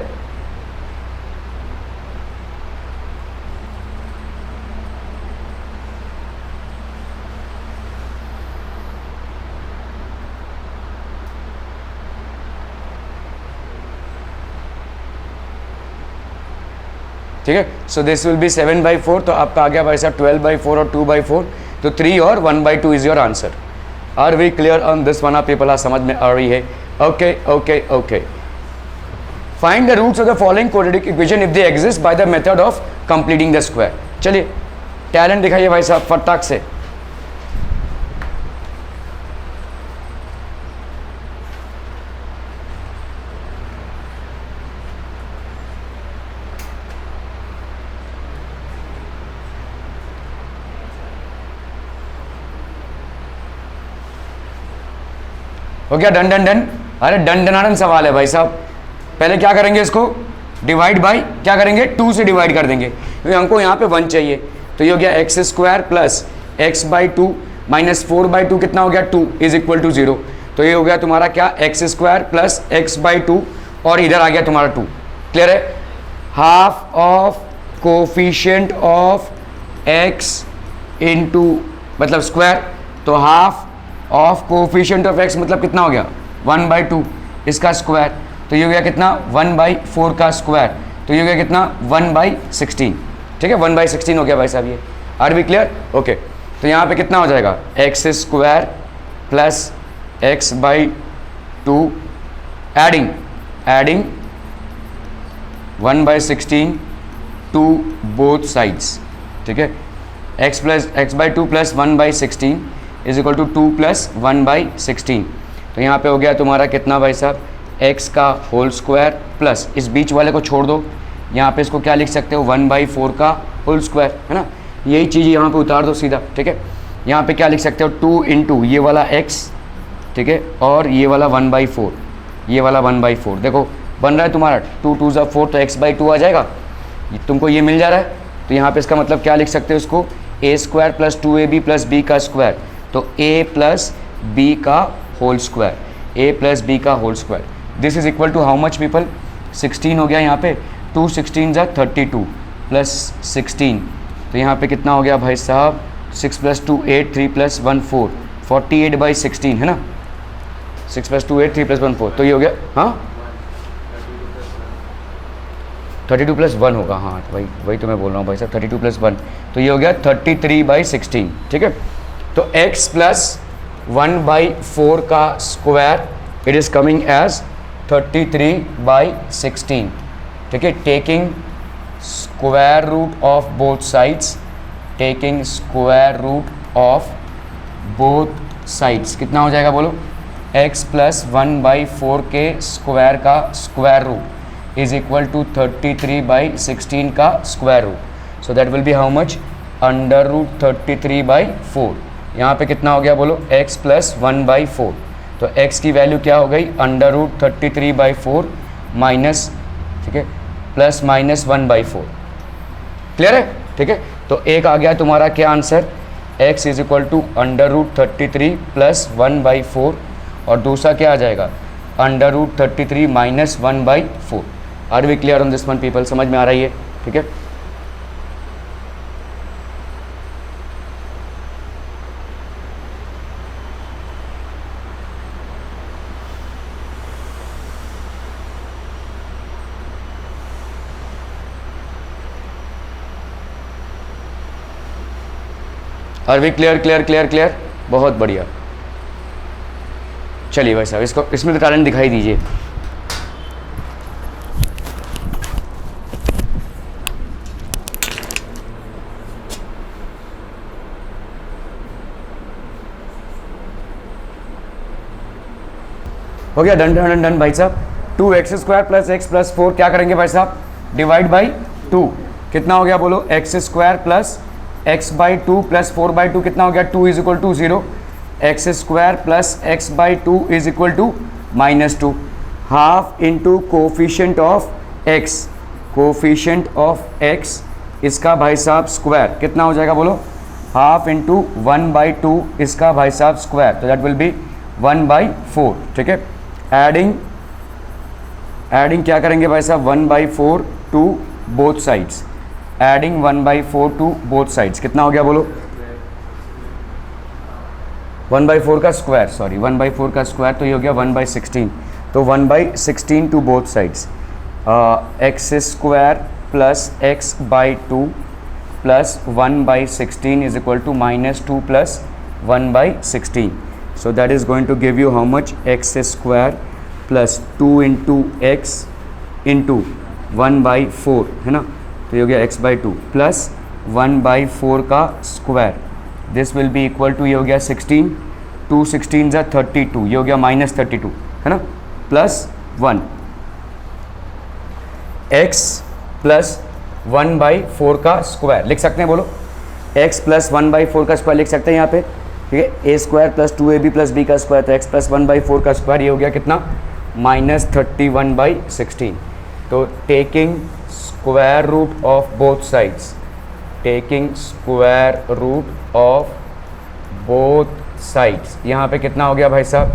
Speaker 1: ठीक है, सो दिस विल बी 7/4, तो आपका आ गया भाई साहब 12/4 और 2/4, तो 3 और 1/2 इज your answer. Are we clear on this one? आप पीपल आ समझ में आ रही है? Okay okay okay. Find the roots of the following quadratic equation if they exist by the method of completing the square. चलिए टैलेंट दिखाइए भाई साहब फटाक से। हो गया डन डन डन? अरे डन डनाडन सवाल है भाई साहब। पहले क्या करेंगे, इसको डिवाइड बाई क्या करेंगे, 2 से डिवाइड कर देंगे, क्योंकि हमको यहाँ पे 1 चाहिए। तो ये हो गया x square plus x/2 minus 4/2 कितना हो गया 2 इज इक्वल टू 0। तो ये हो गया तुम्हारा क्या, एक्स स्क्वायर प्लस x/2 और इधर आ गया तुम्हारा 2। क्लियर है? Half of coefficient of x into मतलब स्क्वायर, तो half of coefficient of x मतलब कितना हो गया 1/2 इसका स्क्वायर, तो ये हो गया कितना 1/4 का स्क्वायर, तो ये हो गया कितना 1/16। ठीक है, 1/16 हो गया भाई साहब। ये आर बी क्लियर? ओके। तो यहाँ पे कितना हो जाएगा x square plus x/2 adding 1/16 to both sides. ठीक है, x/2 plus 1/16 is equal to 2 plus 1/16। तो यहाँ पे हो गया तुम्हारा कितना भाई साहब, x का होल स्क्वायर प्लस इस बीच वाले को छोड़ दो, यहाँ पे इसको क्या लिख सकते हो 1/4 का होल स्क्वायर, है ना। यही चीज़ यहाँ पे उतार दो सीधा। ठीक है, यहाँ पे क्या लिख सकते हो 2 इंटू ये वाला x, ठीक है, और ये वाला 1/4, ये वाला 1/4। देखो बन रहा है तुम्हारा 2 2 ज़ा 4, तो x/2 आ जाएगा, तुमको ये मिल जा रहा है। तो यहाँ पे इसका मतलब क्या लिख सकते हो इसको, a square plus 2ab plus b का स्क्वायर, तो a प्लस b का whole square, a plus b का whole square. This is equal to how much people, 16 हो गया यहाँ पे, 2 16 ज़ा 32 प्लस 16, तो यहाँ पे कितना हो गया भाई साहब 6 प्लस 2 8, 3 प्लस 1 4, 48/16 है ना। 6 प्लस 2 8, 3 प्लस 1 4, तो ये हो गया, हाँ 32 प्लस 1 होगा, हाँ वही तो मैं बोल रहा हूँ भाई साहब 32 प्लस 1, तो ये हो गया 33/16। ठीक है, तो x प्लस 1/4 का square it is coming as 33/16। ठीक है, taking square root of both sides, taking square root of both sides कितना हो जाएगा बोलो, x प्लस 1/4 के स्क्वायर का square root is equal to 33/16 का square root. So that will be how much, under root 33/4। यहाँ पे कितना हो गया बोलो, x प्लस 1/4, तो x की वैल्यू क्या हो गई, √33/4 माइनस, ठीक है, प्लस माइनस 1/4। क्लियर है? ठीक है, तो एक आ गया तुम्हारा क्या answer, x is equal to √33 plus 1/4, और दूसरा क्या आ जाएगा, √33 minus 1/4। Are we clear on this one people? समझ में आ रही है? ठीक है, are we clear? Clear clear clear, बहुत बढ़िया। चलिए भाई साहब, इसको इसमें तो टैलेंट दिखाई दीजिए। हो गया, डन डन डन भाई साहब। 2x² प्लस x प्लस 4 क्या करेंगे भाई साहब, डिवाइड बाई 2। कितना हो गया बोलो, x² प्लस x/2 प्लस 4/2 कितना हो गया, 2 is equal to 0। x² plus x/2 is equal to -2। Half into coefficient of x, coefficient of x इसका भाई साहब स्क्वायर कितना हो जाएगा बोलो, हाफ इंटू 1/2 इसका भाई साहब स्क्वायर, तो दैट विल बी 1/4। ठीक है, एडिंग क्या करेंगे भाई साहब, 1/4 to both sides, adding 1/4 to both sides कितना हो गया बोलो, 1/4 का स्क्वायर, सॉरी 1/4 का स्क्वायर, तो ये हो गया 1/16, तो 1/16 to both sides, x² plus x/2 plus 1/16 is equal to -2 plus 1/16, so that is going to give you how much, x² plus 2 into x into 1/4 है ना, तो ये हो गया x/2 प्लस 1/4 का square, this will be equal to, ये हो गया 16, 2 16 ज़ा 32, ये हो गया -32 है ना, प्लस 1, x प्लस 1/4 का स्क्वायर लिख सकते हैं बोलो, x प्लस 1/4 का स्क्वायर लिख सकते हैं यहाँ पे। ठीक है, a² plus 2ab plus b का स्क्वायर, तो x प्लस 1/4 का स्क्वायर, ये हो गया कितना, -31/16। तो taking square root of both sides, taking square root of both sides, यहाँ पे कितना हो गया भाई साहब,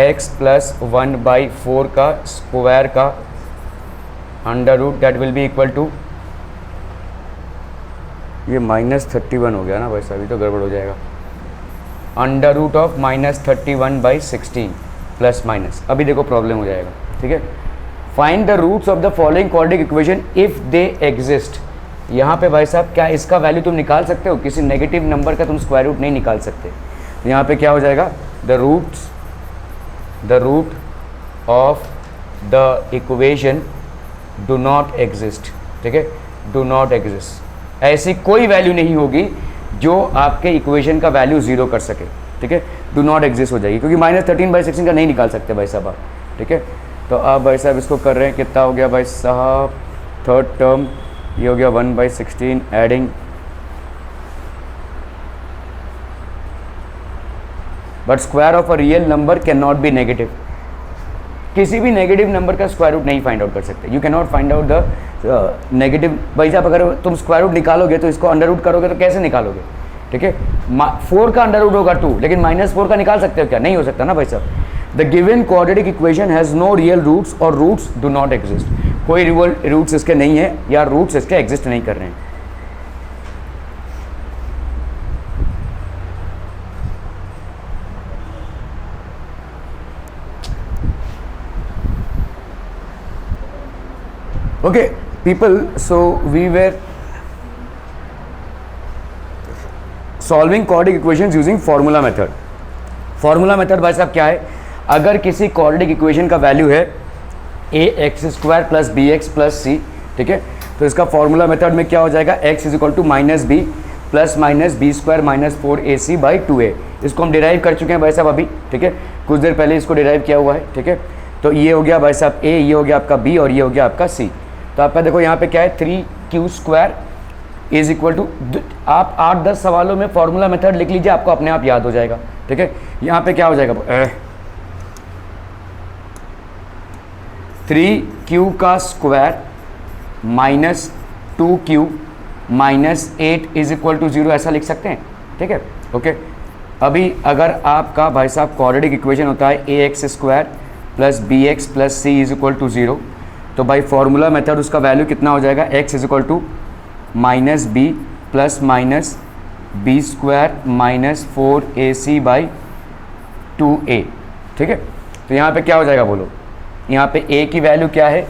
Speaker 1: x प्लस 1/4 का स्क्वायर का under root, that will be equal to, ये -31 हो गया ना भाई साहब, ये तो गड़बड़ हो जाएगा, under root of -31/16 plus minus, अभी देखो प्रॉब्लम हो जाएगा। ठीक है, find the roots of the following quadratic equation if they exist. यहाँ पे भाई साहब क्या इसका वैल्यू तुम निकाल सकते हो, किसी नेगेटिव नंबर का तुम स्क्वायर रूट नहीं निकाल सकते। यहाँ पे क्या हो जाएगा, the root of the equation do not exist. ठीक है, डू नॉट एग्जिस्ट, ऐसी कोई वैल्यू नहीं होगी जो आपके इक्वेशन का वैल्यू 0 कर सके। ठीक है, डू नॉट एग्जिस्ट हो जाएगी, क्योंकि -13/16 का नहीं निकाल सकते भाई साहब आप। ठीक है, तो आप भाई साहब इसको कर रहे हैं, कितना हो गया भाई साहब, थर्ड टर्म ये हो गया 1/16, adding but square of a real number can not be negative, किसी भी नेगेटिव नंबर का स्क्वायर रूट नहीं फाइंड आउट कर सकते। You can not find out the negative, भाई साहब अगर तुम स्क्वायर रूट निकालोगे तो इसको अंडर रूट करोगे तो कैसे निकालोगे। ठीक है, 4 का अंडर रूट होगा 2, लेकिन -4 का निकाल सकते हो क्या, नहीं हो सकता ना भाई साहब। The given quadratic equation has no real roots और रूट्स डू नॉट एग्जिस्ट, कोई रियल रूट्स इसके नहीं है या रूट्स इसके एग्जिस्ट नहीं कर रहे हैं। Okay people, so we were solving quadratic equations using formula method। Formula method भाई साहब क्या है, अगर किसी क्वाड्रेटिक इक्वेशन का वैल्यू है ax² plus bx plus c, ठीक है, तो इसका फॉर्मूला मेथड में क्या हो जाएगा, x is equal to -b plus -b² - 4ac/2a। इसको हम डिराइव कर चुके हैं भाई साहब अभी। ठीक है, कुछ देर पहले इसको डिराइव किया हुआ है। ठीक है, तो ये हो गया भाई साहब a, ये हो गया आपका b और ये हो गया आपका c। तो आपका देखो यहाँ पे क्या है, 3q² इज इक्वल टू, आप 8-10 सवालों में फॉर्मूला मेथड लिख लीजिए, आपको अपने आप याद हो जाएगा। ठीक है, यहाँ पे क्या हो जाएगा, 3q का square minus 2q minus 8 is equal to 0 ऐसा लिख सकते हैं, ठीक है। ओके, अभी अगर आपका भाई साहब क्वाड्रेटिक इक्वेशन होता है ax square plus B x plus C is equal to 0, तो भाई फॉर्मूला मेथड उसका वैल्यू कितना हो जाएगा, x is equal to minus b plus minus B square minus 4ac by 2a, ठीक है। तो यहाँ पे क्या हो जाएगा बोलो, यहाँ पे a की वैल्यू क्या है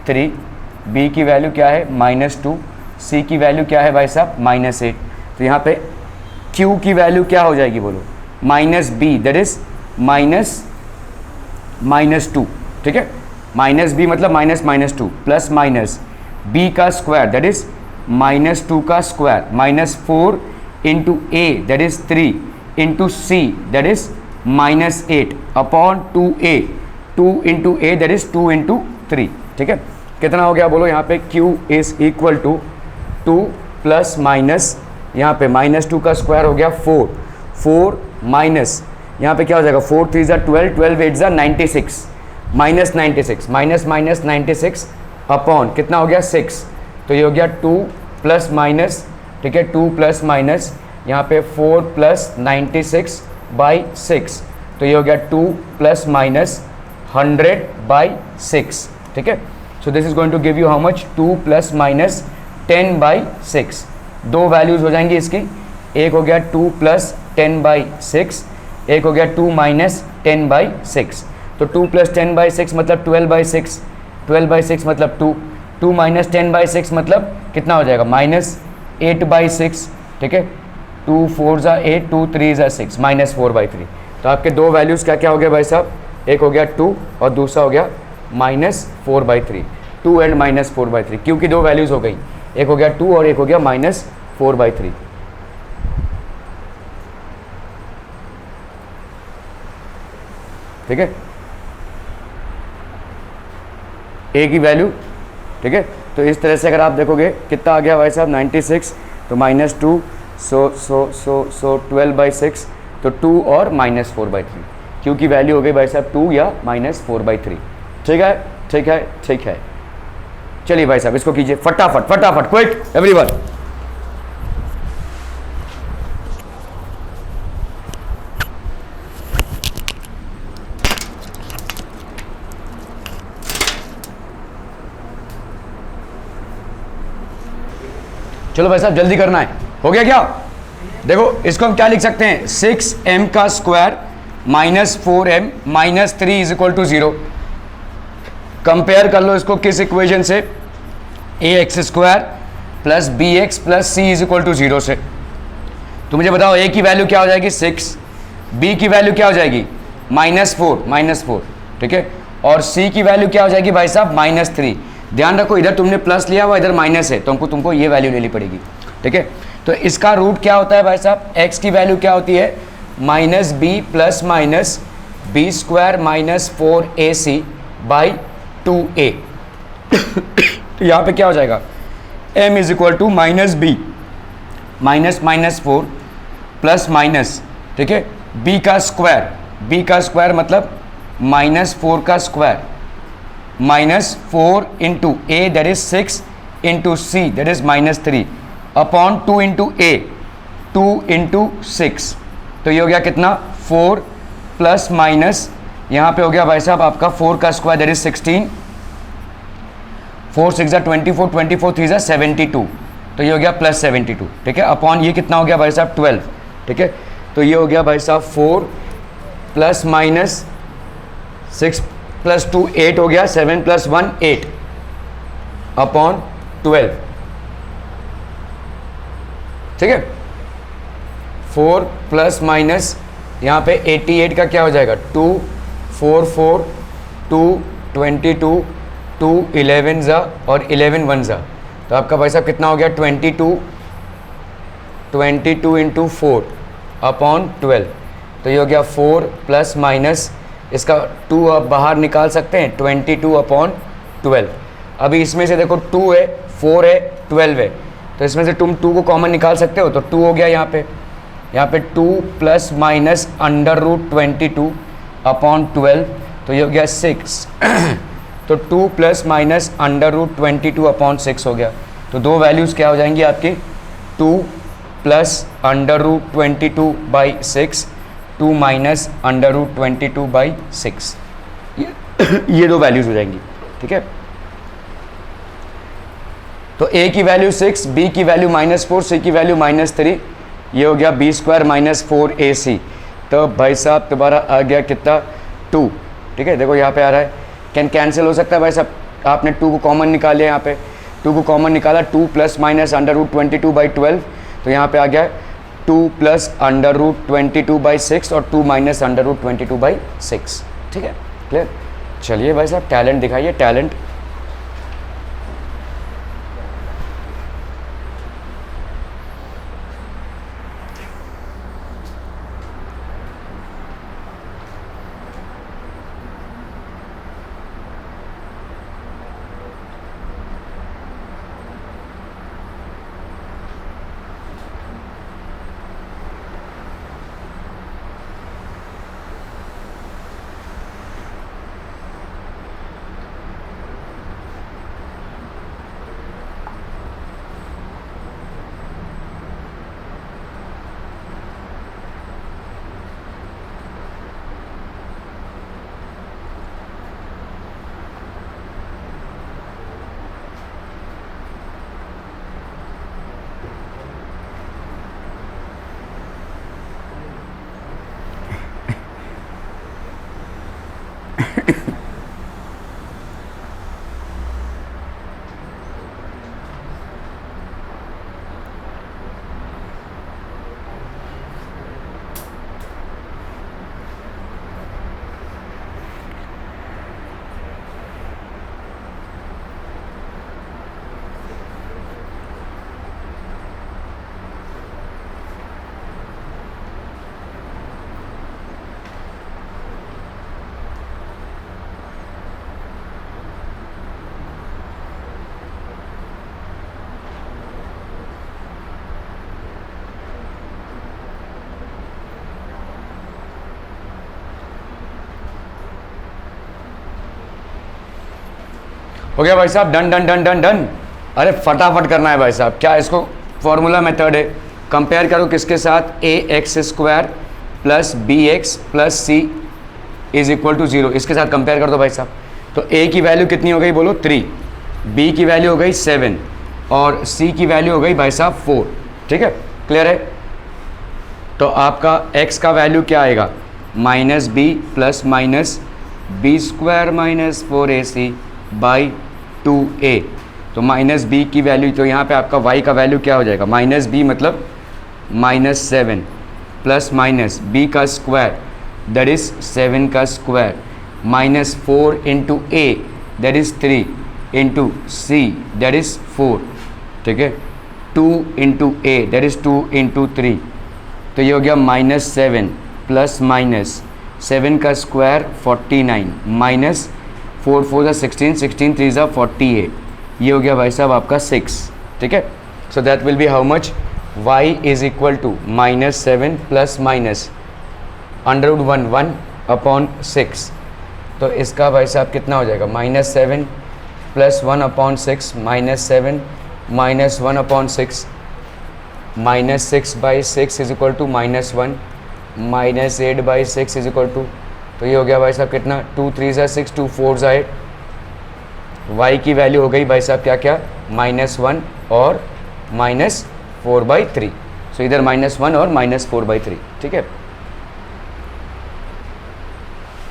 Speaker 1: 3, b की वैल्यू क्या है -2, c की वैल्यू क्या है भाई साहब -8। तो यहाँ पे q की वैल्यू क्या हो जाएगी बोलो, -b दैट इज -2, ठीक है। -b मतलब -2 प्लस माइनस b का स्क्वायर दैट इज -2 का square -4 into a that is 3 into c that is -8 upon 2a, 2 into a that is 2 into 3, ठीक है। कितना हो गया बोलो, यहाँ पे q is equal to 2 plus minus यहाँ पे -2 का स्क्वायर हो गया 4 माइनस यहाँ पे क्या हो जाएगा 4 3 ज़ा 12, 12 8 ज़ा 96 -96 माइनस 96 अपॉन कितना हो गया 6, तो ये हो गया 2 प्लस माइनस, ठीक है, 2 प्लस माइनस यहाँ पे 4 प्लस 96 बाई 6, तो ये हो गया 2 प्लस माइनस 100 बाई 6, ठीक है। So this is going to give you how much 2 plus minus 10 by 6। दो वैल्यूज़ हो जाएंगी इसकी, एक हो गया 2 प्लस 10 बाई 6, एक हो गया 2 माइनस 10 बाई 6। तो 2 प्लस 10 बाई 6 मतलब 12 बाई 6, 12 बाई 6 मतलब 2, 2 माइनस 10 बाई 6 मतलब कितना हो जाएगा -8 बाई 6, ठीक है। 2 4 ज़ा 8, 2 3 ज़ा 6, -4 बाई 3। तो आपके दो वैल्यूज़ क्या क्या हो गया भाई साहब, एक हो गया 2 और दूसरा हो गया -4 बाई 3, 2 एंड -4 बाई 3, क्योंकि दो वैल्यूज़ हो गई, एक हो गया 2 और एक हो गया -4 बाई 3, ठीक है। ए की वैल्यू, ठीक है। तो इस तरह से अगर आप देखोगे कितना आ गया भाई साहब 96, तो -2 सो 12 बाई 6, तो 2 और -4 बाई 3, क्योंकि वैल्यू हो गई भाई साहब 2 या -4 बाई 3, ठीक है, ठीक है, ठीक है। चलिए भाई साहब इसको कीजिए फटाफट फटाफट, क्विक एवरीवन। चलो भाई साहब जल्दी करना है, हो गया क्या? देखो इसको हम क्या लिख सकते हैं, 6m का square -4m -3 is equal to 0। Compare कर लो इसको किस इक्वेशन से, ax square plus bx plus c is equal to 0 से। तो मुझे बताओ a की वैल्यू क्या हो जाएगी 6, b की वैल्यू क्या हो जाएगी -4, ठीक है, और c की वैल्यू क्या हो जाएगी भाई साहब -3। ध्यान रखो इधर तुमने प्लस लिया हुआ, इधर माइनस है, तो तुमको ये वैल्यू लेनी पड़ेगी, ठीक है। तो इसका रूट क्या होता है भाई साहब, x की वैल्यू क्या होती है -b plus minus B square -4ac by 2a। तो यहाँ पे क्या हो जाएगा, m is equal to -b -4 plus minus, ठीक है, b का स्क्वायर मतलब -4 का square -4 into a that is 6 into c that is -3 upon 2 into a 2 into 6। तो ये हो गया कितना 4 प्लस माइनस यहाँ पे हो गया भाई साहब आपका 4 का स्क्वायर दैट इज 16, 4 6 ज़ा 24, 24 3 ज़ा 72, तो ये हो गया +72, ठीक है, अपॉन ये कितना हो गया भाई साहब 12, ठीक है। तो ये हो गया भाई साहब 4 प्लस माइनस 6 प्लस 2 8 हो गया, 7 प्लस 1 8 अपॉन 12, ठीक है। 4 प्लस माइनस यहाँ पे 88 का क्या हो जाएगा 2 4 4 2 22 2 11 ज़ा और 11 1 ज़ा, तो आपका भाई साहब कितना हो गया 22 इंटू 4 अपॉन 12, तो ये हो गया 4 प्लस माइनस इसका 2 आप बाहर निकाल सकते हैं 22 अपॉन 12। अभी इसमें से देखो 2 है 4 है 12 है, तो इसमें से तुम 2 को कॉमन निकाल सकते हो, तो 2 हो गया यहाँ पे 2 plus minus under root 22 upon 12, तो ये हो गया 6 तो 2 प्लस माइनस अंडर रूट 22/6 हो गया। तो दो वैल्यूज़ क्या हो जाएंगी आपकी, 2 plus under root 22/6, 2 minus under root 22/6, ये दो वैल्यूज़ हो जाएंगी। ठीक है, तो a की वैल्यू 6, b की वैल्यू -4, c की वैल्यू -3, ये हो गया b² - 4ac। तो भाई साहब तुम्हारा आ गया कितना, 2। ठीक है, देखो यहाँ पे आ रहा है, कैंसिल हो सकता है भाई साहब, आपने 2 को कॉमन निकाल लिया, यहाँ पे 2 को कॉमन निकाला, 2 प्लस माइनस अंडर रूट 22/12, तो यहाँ पे आ गया 2 प्लस अंडर रूट 22/6 और 2 माइनस अंडर रूट 22/6। ठीक है, क्लियर। चलिए भाई साहब टैलेंट दिखाइए, टैलेंट। हो गया भाई साहब, done done done done done. अरे फटाफट करना है भाई साहब, क्या इसको फॉर्मूला मेथड है, कंपेयर करो किसके साथ, ax² plus bx plus c is equal to 0, इसके साथ कंपेयर कर दो भाई साहब। तो a की वैल्यू कितनी हो गई बोलो, 3, b की वैल्यू हो गई 7 और c की वैल्यू हो गई भाई साहब 4। ठीक है, क्लियर है। तो आपका x का वैल्यू क्या आएगा, -b plus minus b² - 4ac by 2a। तो -b की वैल्यू, तो यहाँ पे आपका y का वैल्यू क्या हो जाएगा, -b मतलब -7 प्लस माइनस b का स्क्वायर दैट इज 7 का square -4 into a that is 3 into c that is 4। ठीक है, 2 into a that is 2 into 3, तो ये हो गया -7 प्लस माइनस 7 का स्क्वायर 49 माइनस 4 4 ज़ा 16, 16 3 ज़ा 48, ये हो गया भाई साहब आपका 6। ठीक है, so that will be how much, y is equal to -7 plus minus √1 तो इसका भाई साहब कितना हो जाएगा, -7 plus 1/6 -7 minus 1/6 -6/6 is equal to -1 -8/6 is equal to, तो ये हो गया भाई साहब कितना, 2 3 ज़ा 6, 2 4 ज़ा 8। y की वैल्यू हो गई भाई साहब क्या क्या, -1 और -4/3, सो इधर -1 और -4/3। ठीक है,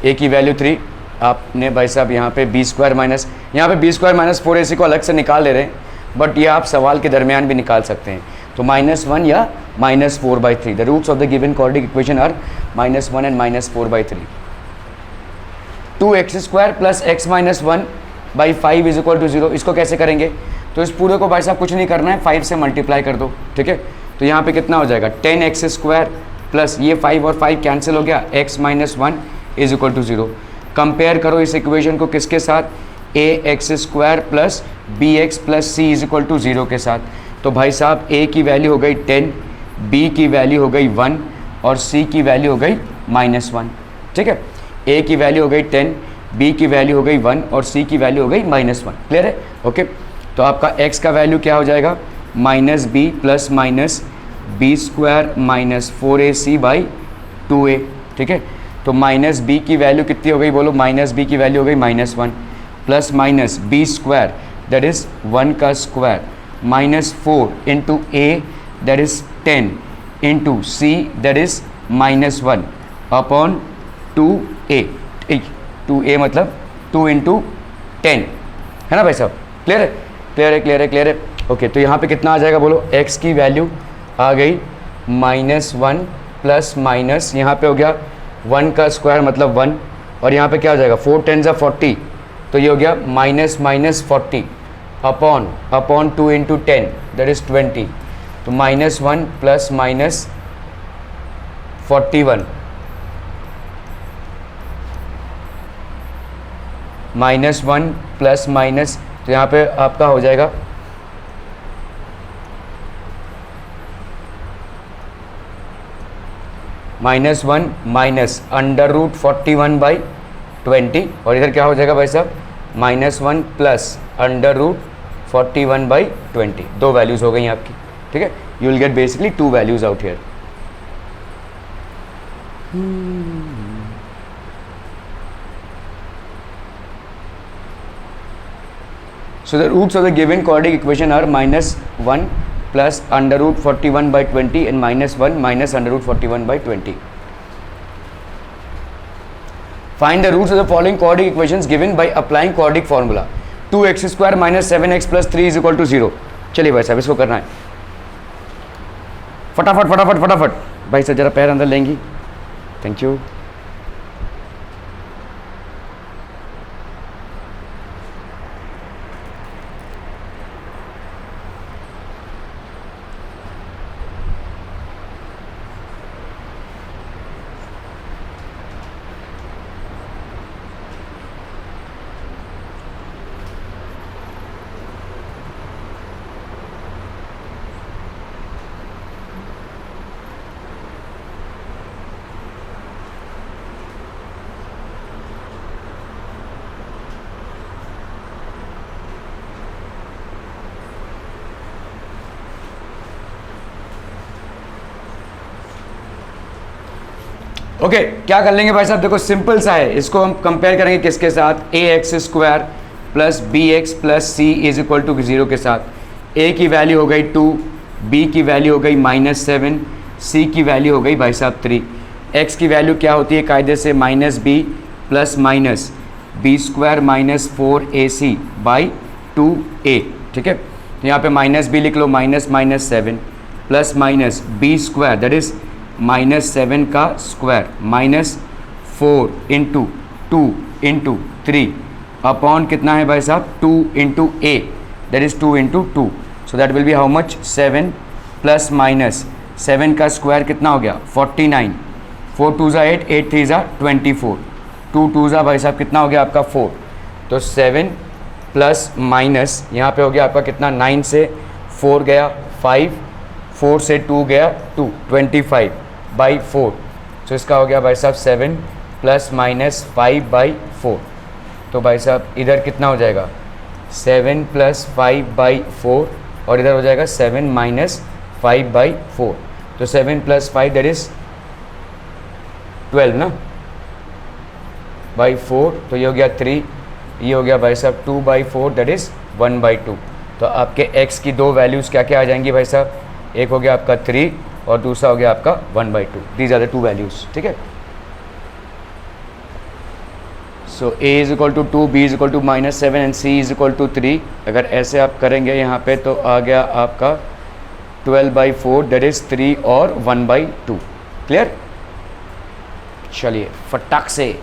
Speaker 1: a की वैल्यू 3, आपने भाई साहब यहाँ पे b² माइनस, यहाँ पे b² - 4ac को अलग से निकाल ले रहे हैं, बट ये आप सवाल के दरमियान भी निकाल सकते हैं। तो -1 या -4/3, the roots of the given quadratic equation are -1 and -4/3। 2x² plus x - 1/5 is equal to 0, इसको कैसे करेंगे, तो इस पूरे को भाई साहब कुछ नहीं करना है, 5 से मल्टीप्लाई कर दो। ठीक है, तो यहाँ पे कितना हो जाएगा, 10x² प्लस ये 5 और 5 कैंसिल हो गया, x - 1 is equal to 0। Compare करो इस इक्वेशन को किसके साथ, ax² plus bx plus c is equal to 0 के साथ। तो भाई साहब a की वैल्यू हो गई 10, b की वैल्यू हो गई 1 और c की वैल्यू हो गई -1। ठीक है, a की वैल्यू हो गई 10, b की वैल्यू हो गई 1 और c की वैल्यू हो गई -1। क्लियर है? ओके, तो आपका x का वैल्यू क्या हो जाएगा? -b plus minus B square minus 4ac by 2a। ठीक है, तो -b की वैल्यू कितनी हो गई बोलो? -b की वैल्यू हो गई -1 plus minus B square that is 1 का square -4 into a that is 10 into c that is -1 upon 2a। 2a मतलब 2 इंटू 10 है ना भाई साहब? क्लियर है? क्लियर है? क्लियर है? क्लियर है? ओके, तो यहाँ पे कितना आ जाएगा बोलो? x की वैल्यू आ गई -1 प्लस माइनस यहाँ पे हो गया 1 का स्क्वायर मतलब 1 और यहाँ पे क्या हो जाएगा? 4 10 ज़ा 40, तो ये हो गया -40 अपॉन 2 इंटू 10 दैट इज़ 20। तो -1 प्लस माइनस 41 -1 प्लस माइनस, तो यहाँ पे आपका हो जाएगा -1 माइनस √41/20 और इधर क्या हो जाएगा भाई साहब? -1 प्लस √41/20। दो वैल्यूज़ हो गई आपकी। ठीक है, you will gate basically 2 values out here. So the roots of the given quadratic equation are -1 plus √41/20 and -1 minus √41/20. Find the roots of the following quadratic equations given by applying quadratic formula. 2x² minus 7x plus 3 is equal to 0. चलिए भाई साहब इसको करना है फटाफट फटाफट फटाफट। भाई साहब जरा पैर अंदर लेंगी, थैंक यू। ओके क्या कर लेंगे भाई साहब? देखो सिंपल सा है, इसको हम कंपेयर करेंगे किसके साथ? ax² plus bx plus c is equal to 0 के साथ। a की वैल्यू हो गई 2, b की वैल्यू हो गई -7, c की वैल्यू हो गई भाई साहब 3। x की वैल्यू क्या होती है कायदे से? -b plus minus b² minus 4ac by 2a। ठीक है, तो यहाँ पे -b लिख लो, -7 plus minus b² that is -7 का स्क्वायर -4 इंटू 2 इंटू 3 अपॉन कितना है भाई साहब? 2 into a that is 2 into 2, so that will be how much? 7 plus minus 7 का स्क्वायर कितना हो गया? 49, 4 2 ज़ा 8, 8 3 ज़ा 24, 2 2 ज़ा भाई साहब कितना हो गया आपका? 4। तो 7 प्लस माइनस यहाँ पे हो गया आपका कितना? 9 से 4 गया 5, 4 से 2 गया 2, 25 बाई 4, तो इसका हो गया भाई साहब 7 प्लस माइनस 5/4। तो भाई साहब इधर कितना हो जाएगा? 7 प्लस 5/4 और इधर हो जाएगा 7 माइनस 5/4। तो 7 प्लस 5 दैट इज़ 12 ना बाई 4, तो ये हो गया 3, ये हो गया भाई साहब 2/4 दैट इज़ 1/2। तो आपके x की दो वैल्यूज़ क्या क्या आ जाएंगी भाई साहब? एक हो गया आपका 3 और दूसरा हो गया आपका 1/2। These are the 2 values. ठीक है, सो a is equal to 2, b is equal to -7 and c is equal to 3। अगर ऐसे आप करेंगे यहाँ पे तो आ गया आपका 12/4 दैट इज़ 3 और 1/2। क्लियर? चलिए फटाक से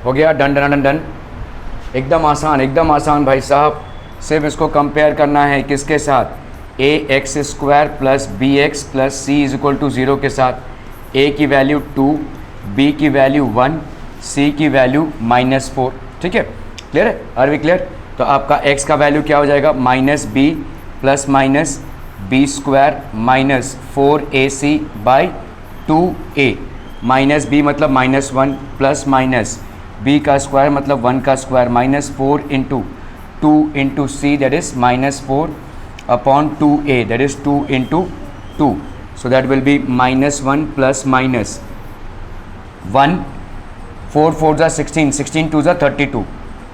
Speaker 1: हो गया, डन डन डन डन। एकदम आसान भाई साहब। सिर्फ इसको कंपेयर करना है किसके साथ, ए x square plus B x plus C is equal to 0 के साथ। ए की वैल्यू 2, बी की वैल्यू 1, सी की वैल्यू -4। ठीक है, क्लियर है, आर वी क्लियर। तो आपका x का वैल्यू क्या हो जाएगा, minus b plus minus B square minus 4ac by 2a। Minus b मतलब -1 प्लस माइनस बी का स्क्वायर मतलब 1 का square minus 4 into 2 into C that is -4 upon 2a that is 2 into 2। So that will be -1 plus minus 1, 4 4 जा 16, 16 2 जा 32,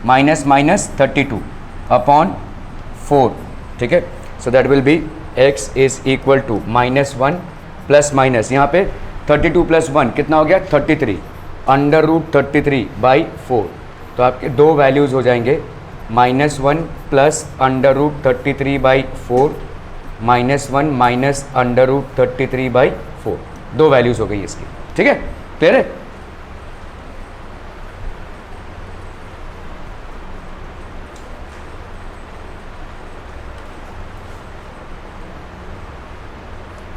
Speaker 1: minus minus 32 upon 4। ठीक है, so that will be x is equal to -1 plus minus यहाँ पे 32 plus 1 कितना हो गया 33, under root 33 by 4। तो आपके दो वैल्यूज़ हो जाएंगे, -1 plus under root 33 by 4, -1 minus under root 33 by 4। दो वैल्यूज़ हो गई इसकी। ठीक है, क्लियर है।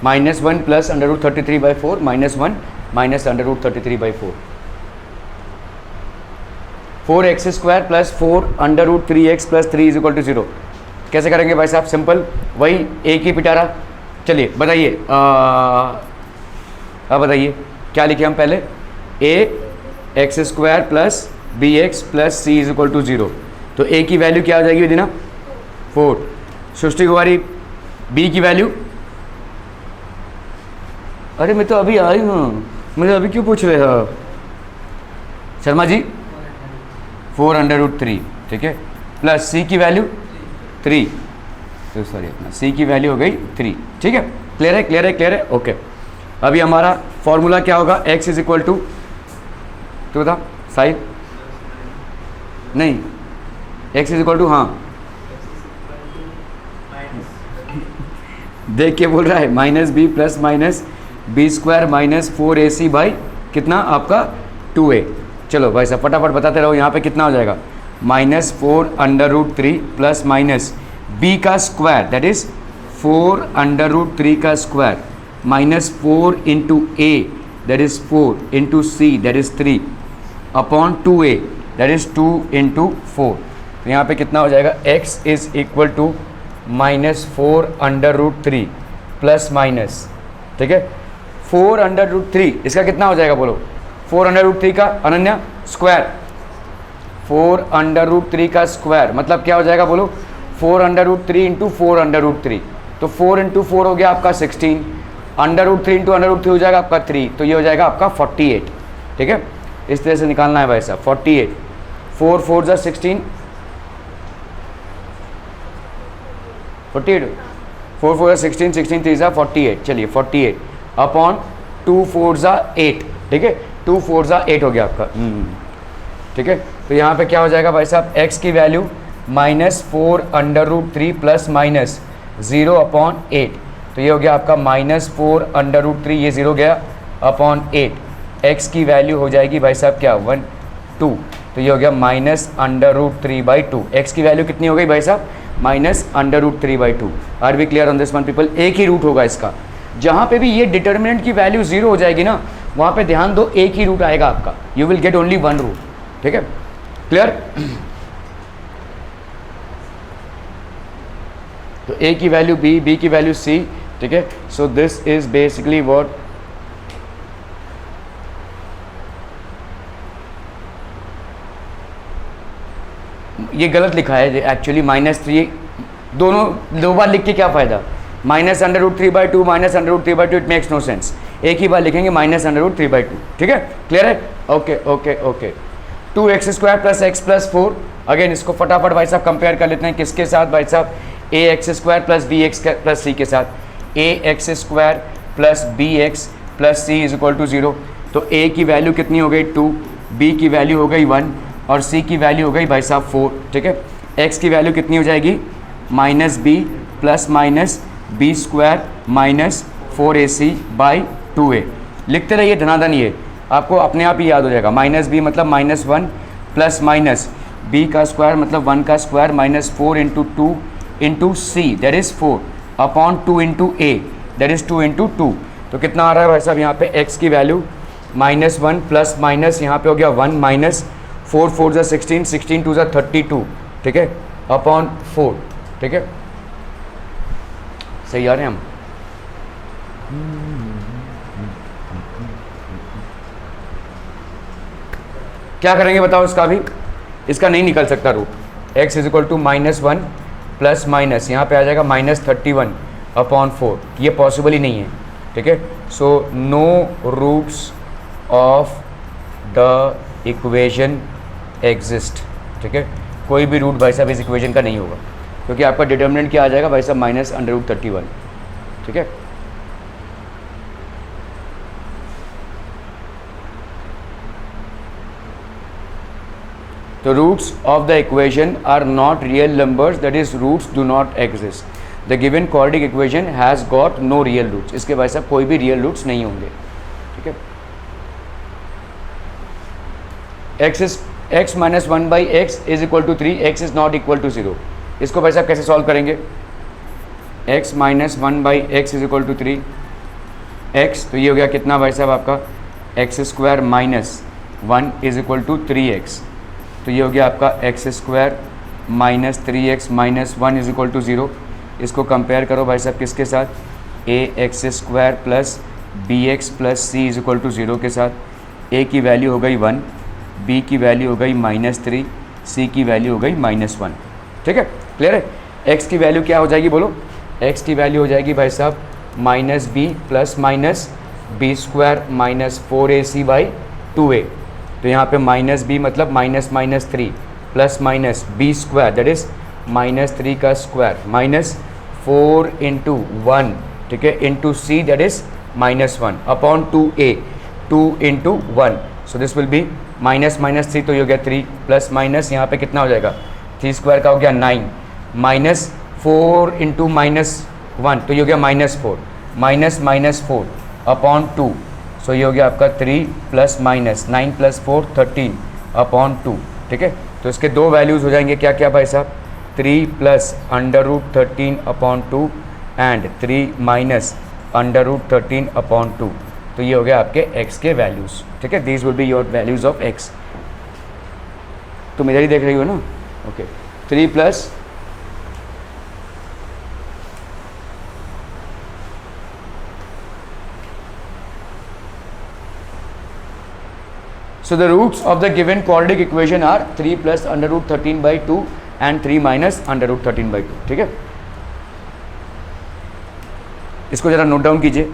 Speaker 1: -1 plus under root 33 by 4, -1 minus under root 33 by 4। 4x square plus 4 under root 3x plus 3 is equal to 0। कैसे करेंगे भाई साहब, सिंपल, वही एक ही पिटारा। चलिए बताइए, अब बताइए क्या लिखे हम पहले, ax square plus bx plus c is equal to 0। तो a की वैल्यू क्या हो जाएगी दीना, 4। सृष्टि कुमारी b की वैल्यू, अरे मैं तो अभी आई हूँ, मुझे अभी क्यों पूछ रहे हो शर्मा जी, 4 अंडर रूट 3। ठीक है, प्लस सी की वैल्यू 3, तो सॉरी अपना सी की वैल्यू हो गई 3। ठीक है, क्लियर है, क्लियर है, क्लियर है, ओके। अभी हमारा फॉर्मूला क्या होगा, x इज इक्वल टू, तो बता साहिब, नहीं x इज इक्वल टू, हाँ देख के बोल रहा है, minus b plus minus B square minus 4ac by कितना आपका 2a। चलो भाई साहब फटाफट बताते रहो, यहाँ पे कितना हो जाएगा, -4 under root 3 plus minus b का square that is 4 under root 3 का square minus 4 into a that is 4 into c that is 3 upon 2a that is 2 into 4। तो यहाँ पे कितना हो जाएगा, x is equal to -4 under root 3 plus minus, ठीक है, 4 अंडर रूट 3, इसका कितना हो जाएगा बोलो, 4 अंडर रूट 3 का अनन्या स्क्वायर, 4 अंडर रूट 3 का स्क्वायर मतलब क्या हो जाएगा बोलो, 4 under root 3 into 4 under root 3। तो 4 इंटू 4 हो गया आपका 16, under root 3 into under root 3 हो जाएगा आपका 3, तो ये हो जाएगा आपका 48। ठीक है, इस तरह से निकालना है भाई साहब, 48, 4 4 जा 16, 48, 4 4 जा 16, 16 3 जा 48, चलिए 48 अपॉन 2 4 जा 8। ठीक है, 2 4 जा 8 हो गया आपका। ठीक है, तो यहाँ पे क्या हो जाएगा भाई साहब, x की value -4 under root 3 plus minus 0 upon 8। तो ये हो गया आपका -4 अंडर रूट 3, ये 0 गया अपॉन 8। x की वैल्यू हो जाएगी भाई साहब क्या, 1 2, तो ये हो गया -√3/2। x की वैल्यू कितनी हो गई भाई साहब, -√3/2। Are we clear on this one people, एक ही रूट होगा इसका। जहाँ पे भी ये डिटर्मिनेंट की वैल्यू 0 हो जाएगी ना, वहाँ पे ध्यान दो एक ही रूट आएगा आपका, you will get only 1 root. ठीक है, क्लियर। तो a की वैल्यू b, b की वैल्यू c। ठीक है, so this is basically what, ये गलत लिखा है एक्चुअली, -3 दोनों दो बार लिख के क्या फ़ायदा, -√3/2 -√3/2, इट मेक्स नो सेंस। एक ही बार लिखेंगे -√3/2। ठीक है, क्लियर है, okay okay okay. 2x² plus x plus 4, again इसको फटाफट भाई साहब कंपेयर कर लेते हैं, किसके साथ भाई साहब, ax² plus bx plus c के साथ। ax² plus bx plus c is equal to 0। तो a की वैल्यू कितनी हो गई 2, b की वैल्यू हो गई 1 और c की वैल्यू हो गई भाई साहब 4। ठीक है, x की वैल्यू कितनी हो जाएगी, -b plus minus B square minus 4ac/2a। लिखते रहिए धनाधन, ये आपको अपने आप ही याद हो जाएगा। -b मतलब -1 प्लस माइनस बी का स्क्वायर मतलब 1 का square minus 4 into 2 into C that is 4 upon 2 into A that is 2 into 2। तो कितना आ रहा है भाई साहब यहाँ पे x की वैल्यू -1 प्लस माइनस यहाँ पे हो गया 1 माइनस 4 4 ज़ा 16 16 2 ज़ा 32, ठीक है, अपॉन 4, ठीक है, सही आ रहे हैं हम। क्या करेंगे बताओ इसका भी, इसका नहीं निकल सकता root. x is equal to -1 plus minus यहाँ पे आ जाएगा -31 अपॉन 4, ये पॉसिबल ही नहीं है, ठीक है। So no roots of the equation exist, ठीक है, कोई भी रूट भाई साहब इस इक्वेशन का नहीं होगा, क्योंकि आपका डिटर्मिनेंट क्या आ जाएगा भाई साहब -√31, ठीक है। The roots of the equation are not real numbers, that is roots do not exist. The given quadratic equation has got no real roots. इसके भाई साहब कोई भी real roots नहीं होंगे, ठीक है। x minus 1 by x is equal to 3, x is not equal to 0. इसको भाई साहब कैसे सॉल्व करेंगे? x minus 1 by x is equal to 3, x तो ये हो गया कितना भाई साहब आपका x square minus 1 is equal to 3x, तो ये हो गया आपका x square minus 3x minus 1 is equal to 0। इसको कंपेयर करो भाई साहब किसके साथ, ए x square plus B x plus C is equal to 0 के साथ। ए की वैल्यू हो गई 1, बी की वैल्यू हो गई -3, सी की वैल्यू हो गई -1, ठीक है, क्लियर है। एक्स की वैल्यू क्या हो जाएगी बोलो, एक्स की वैल्यू हो जाएगी भाई साहब -b plus minus B square minus 4ac by 2a। तो यहाँ पे -b मतलब -3 plus minus B square that is -3 का स्क्वायर माइनस 4 इंटू 1, ठीक है, into C that is -1 upon 2a 2 into 1। So this will be -3 तो ये हो गया 3 प्लस माइनस यहाँ पे कितना हो जाएगा 3 स्क्वायर का हो गया 9 माइनस 4 इंटू -1 तो ये हो गया -4 -4 अपॉन 2। सो ये हो गया आपका 3 प्लस माइनस 9 प्लस 4 13 अपॉन 2, ठीक है। तो इसके दो वैल्यूज़ हो जाएंगे क्या क्या भाई साहब, 3 plus √13 upon 2 and 3 minus √13 upon 2। तो ये हो गया आपके x के वैल्यूज़, ठीक है, these will be your values of x। तुम इधर ही देख रही हो ना, okay. 3 plus So the roots of the given quadratic equation are 3 plus √13 by 2 and 3 minus √13 by 2, ठीक है। इसको जरा नोट डाउन कीजिए।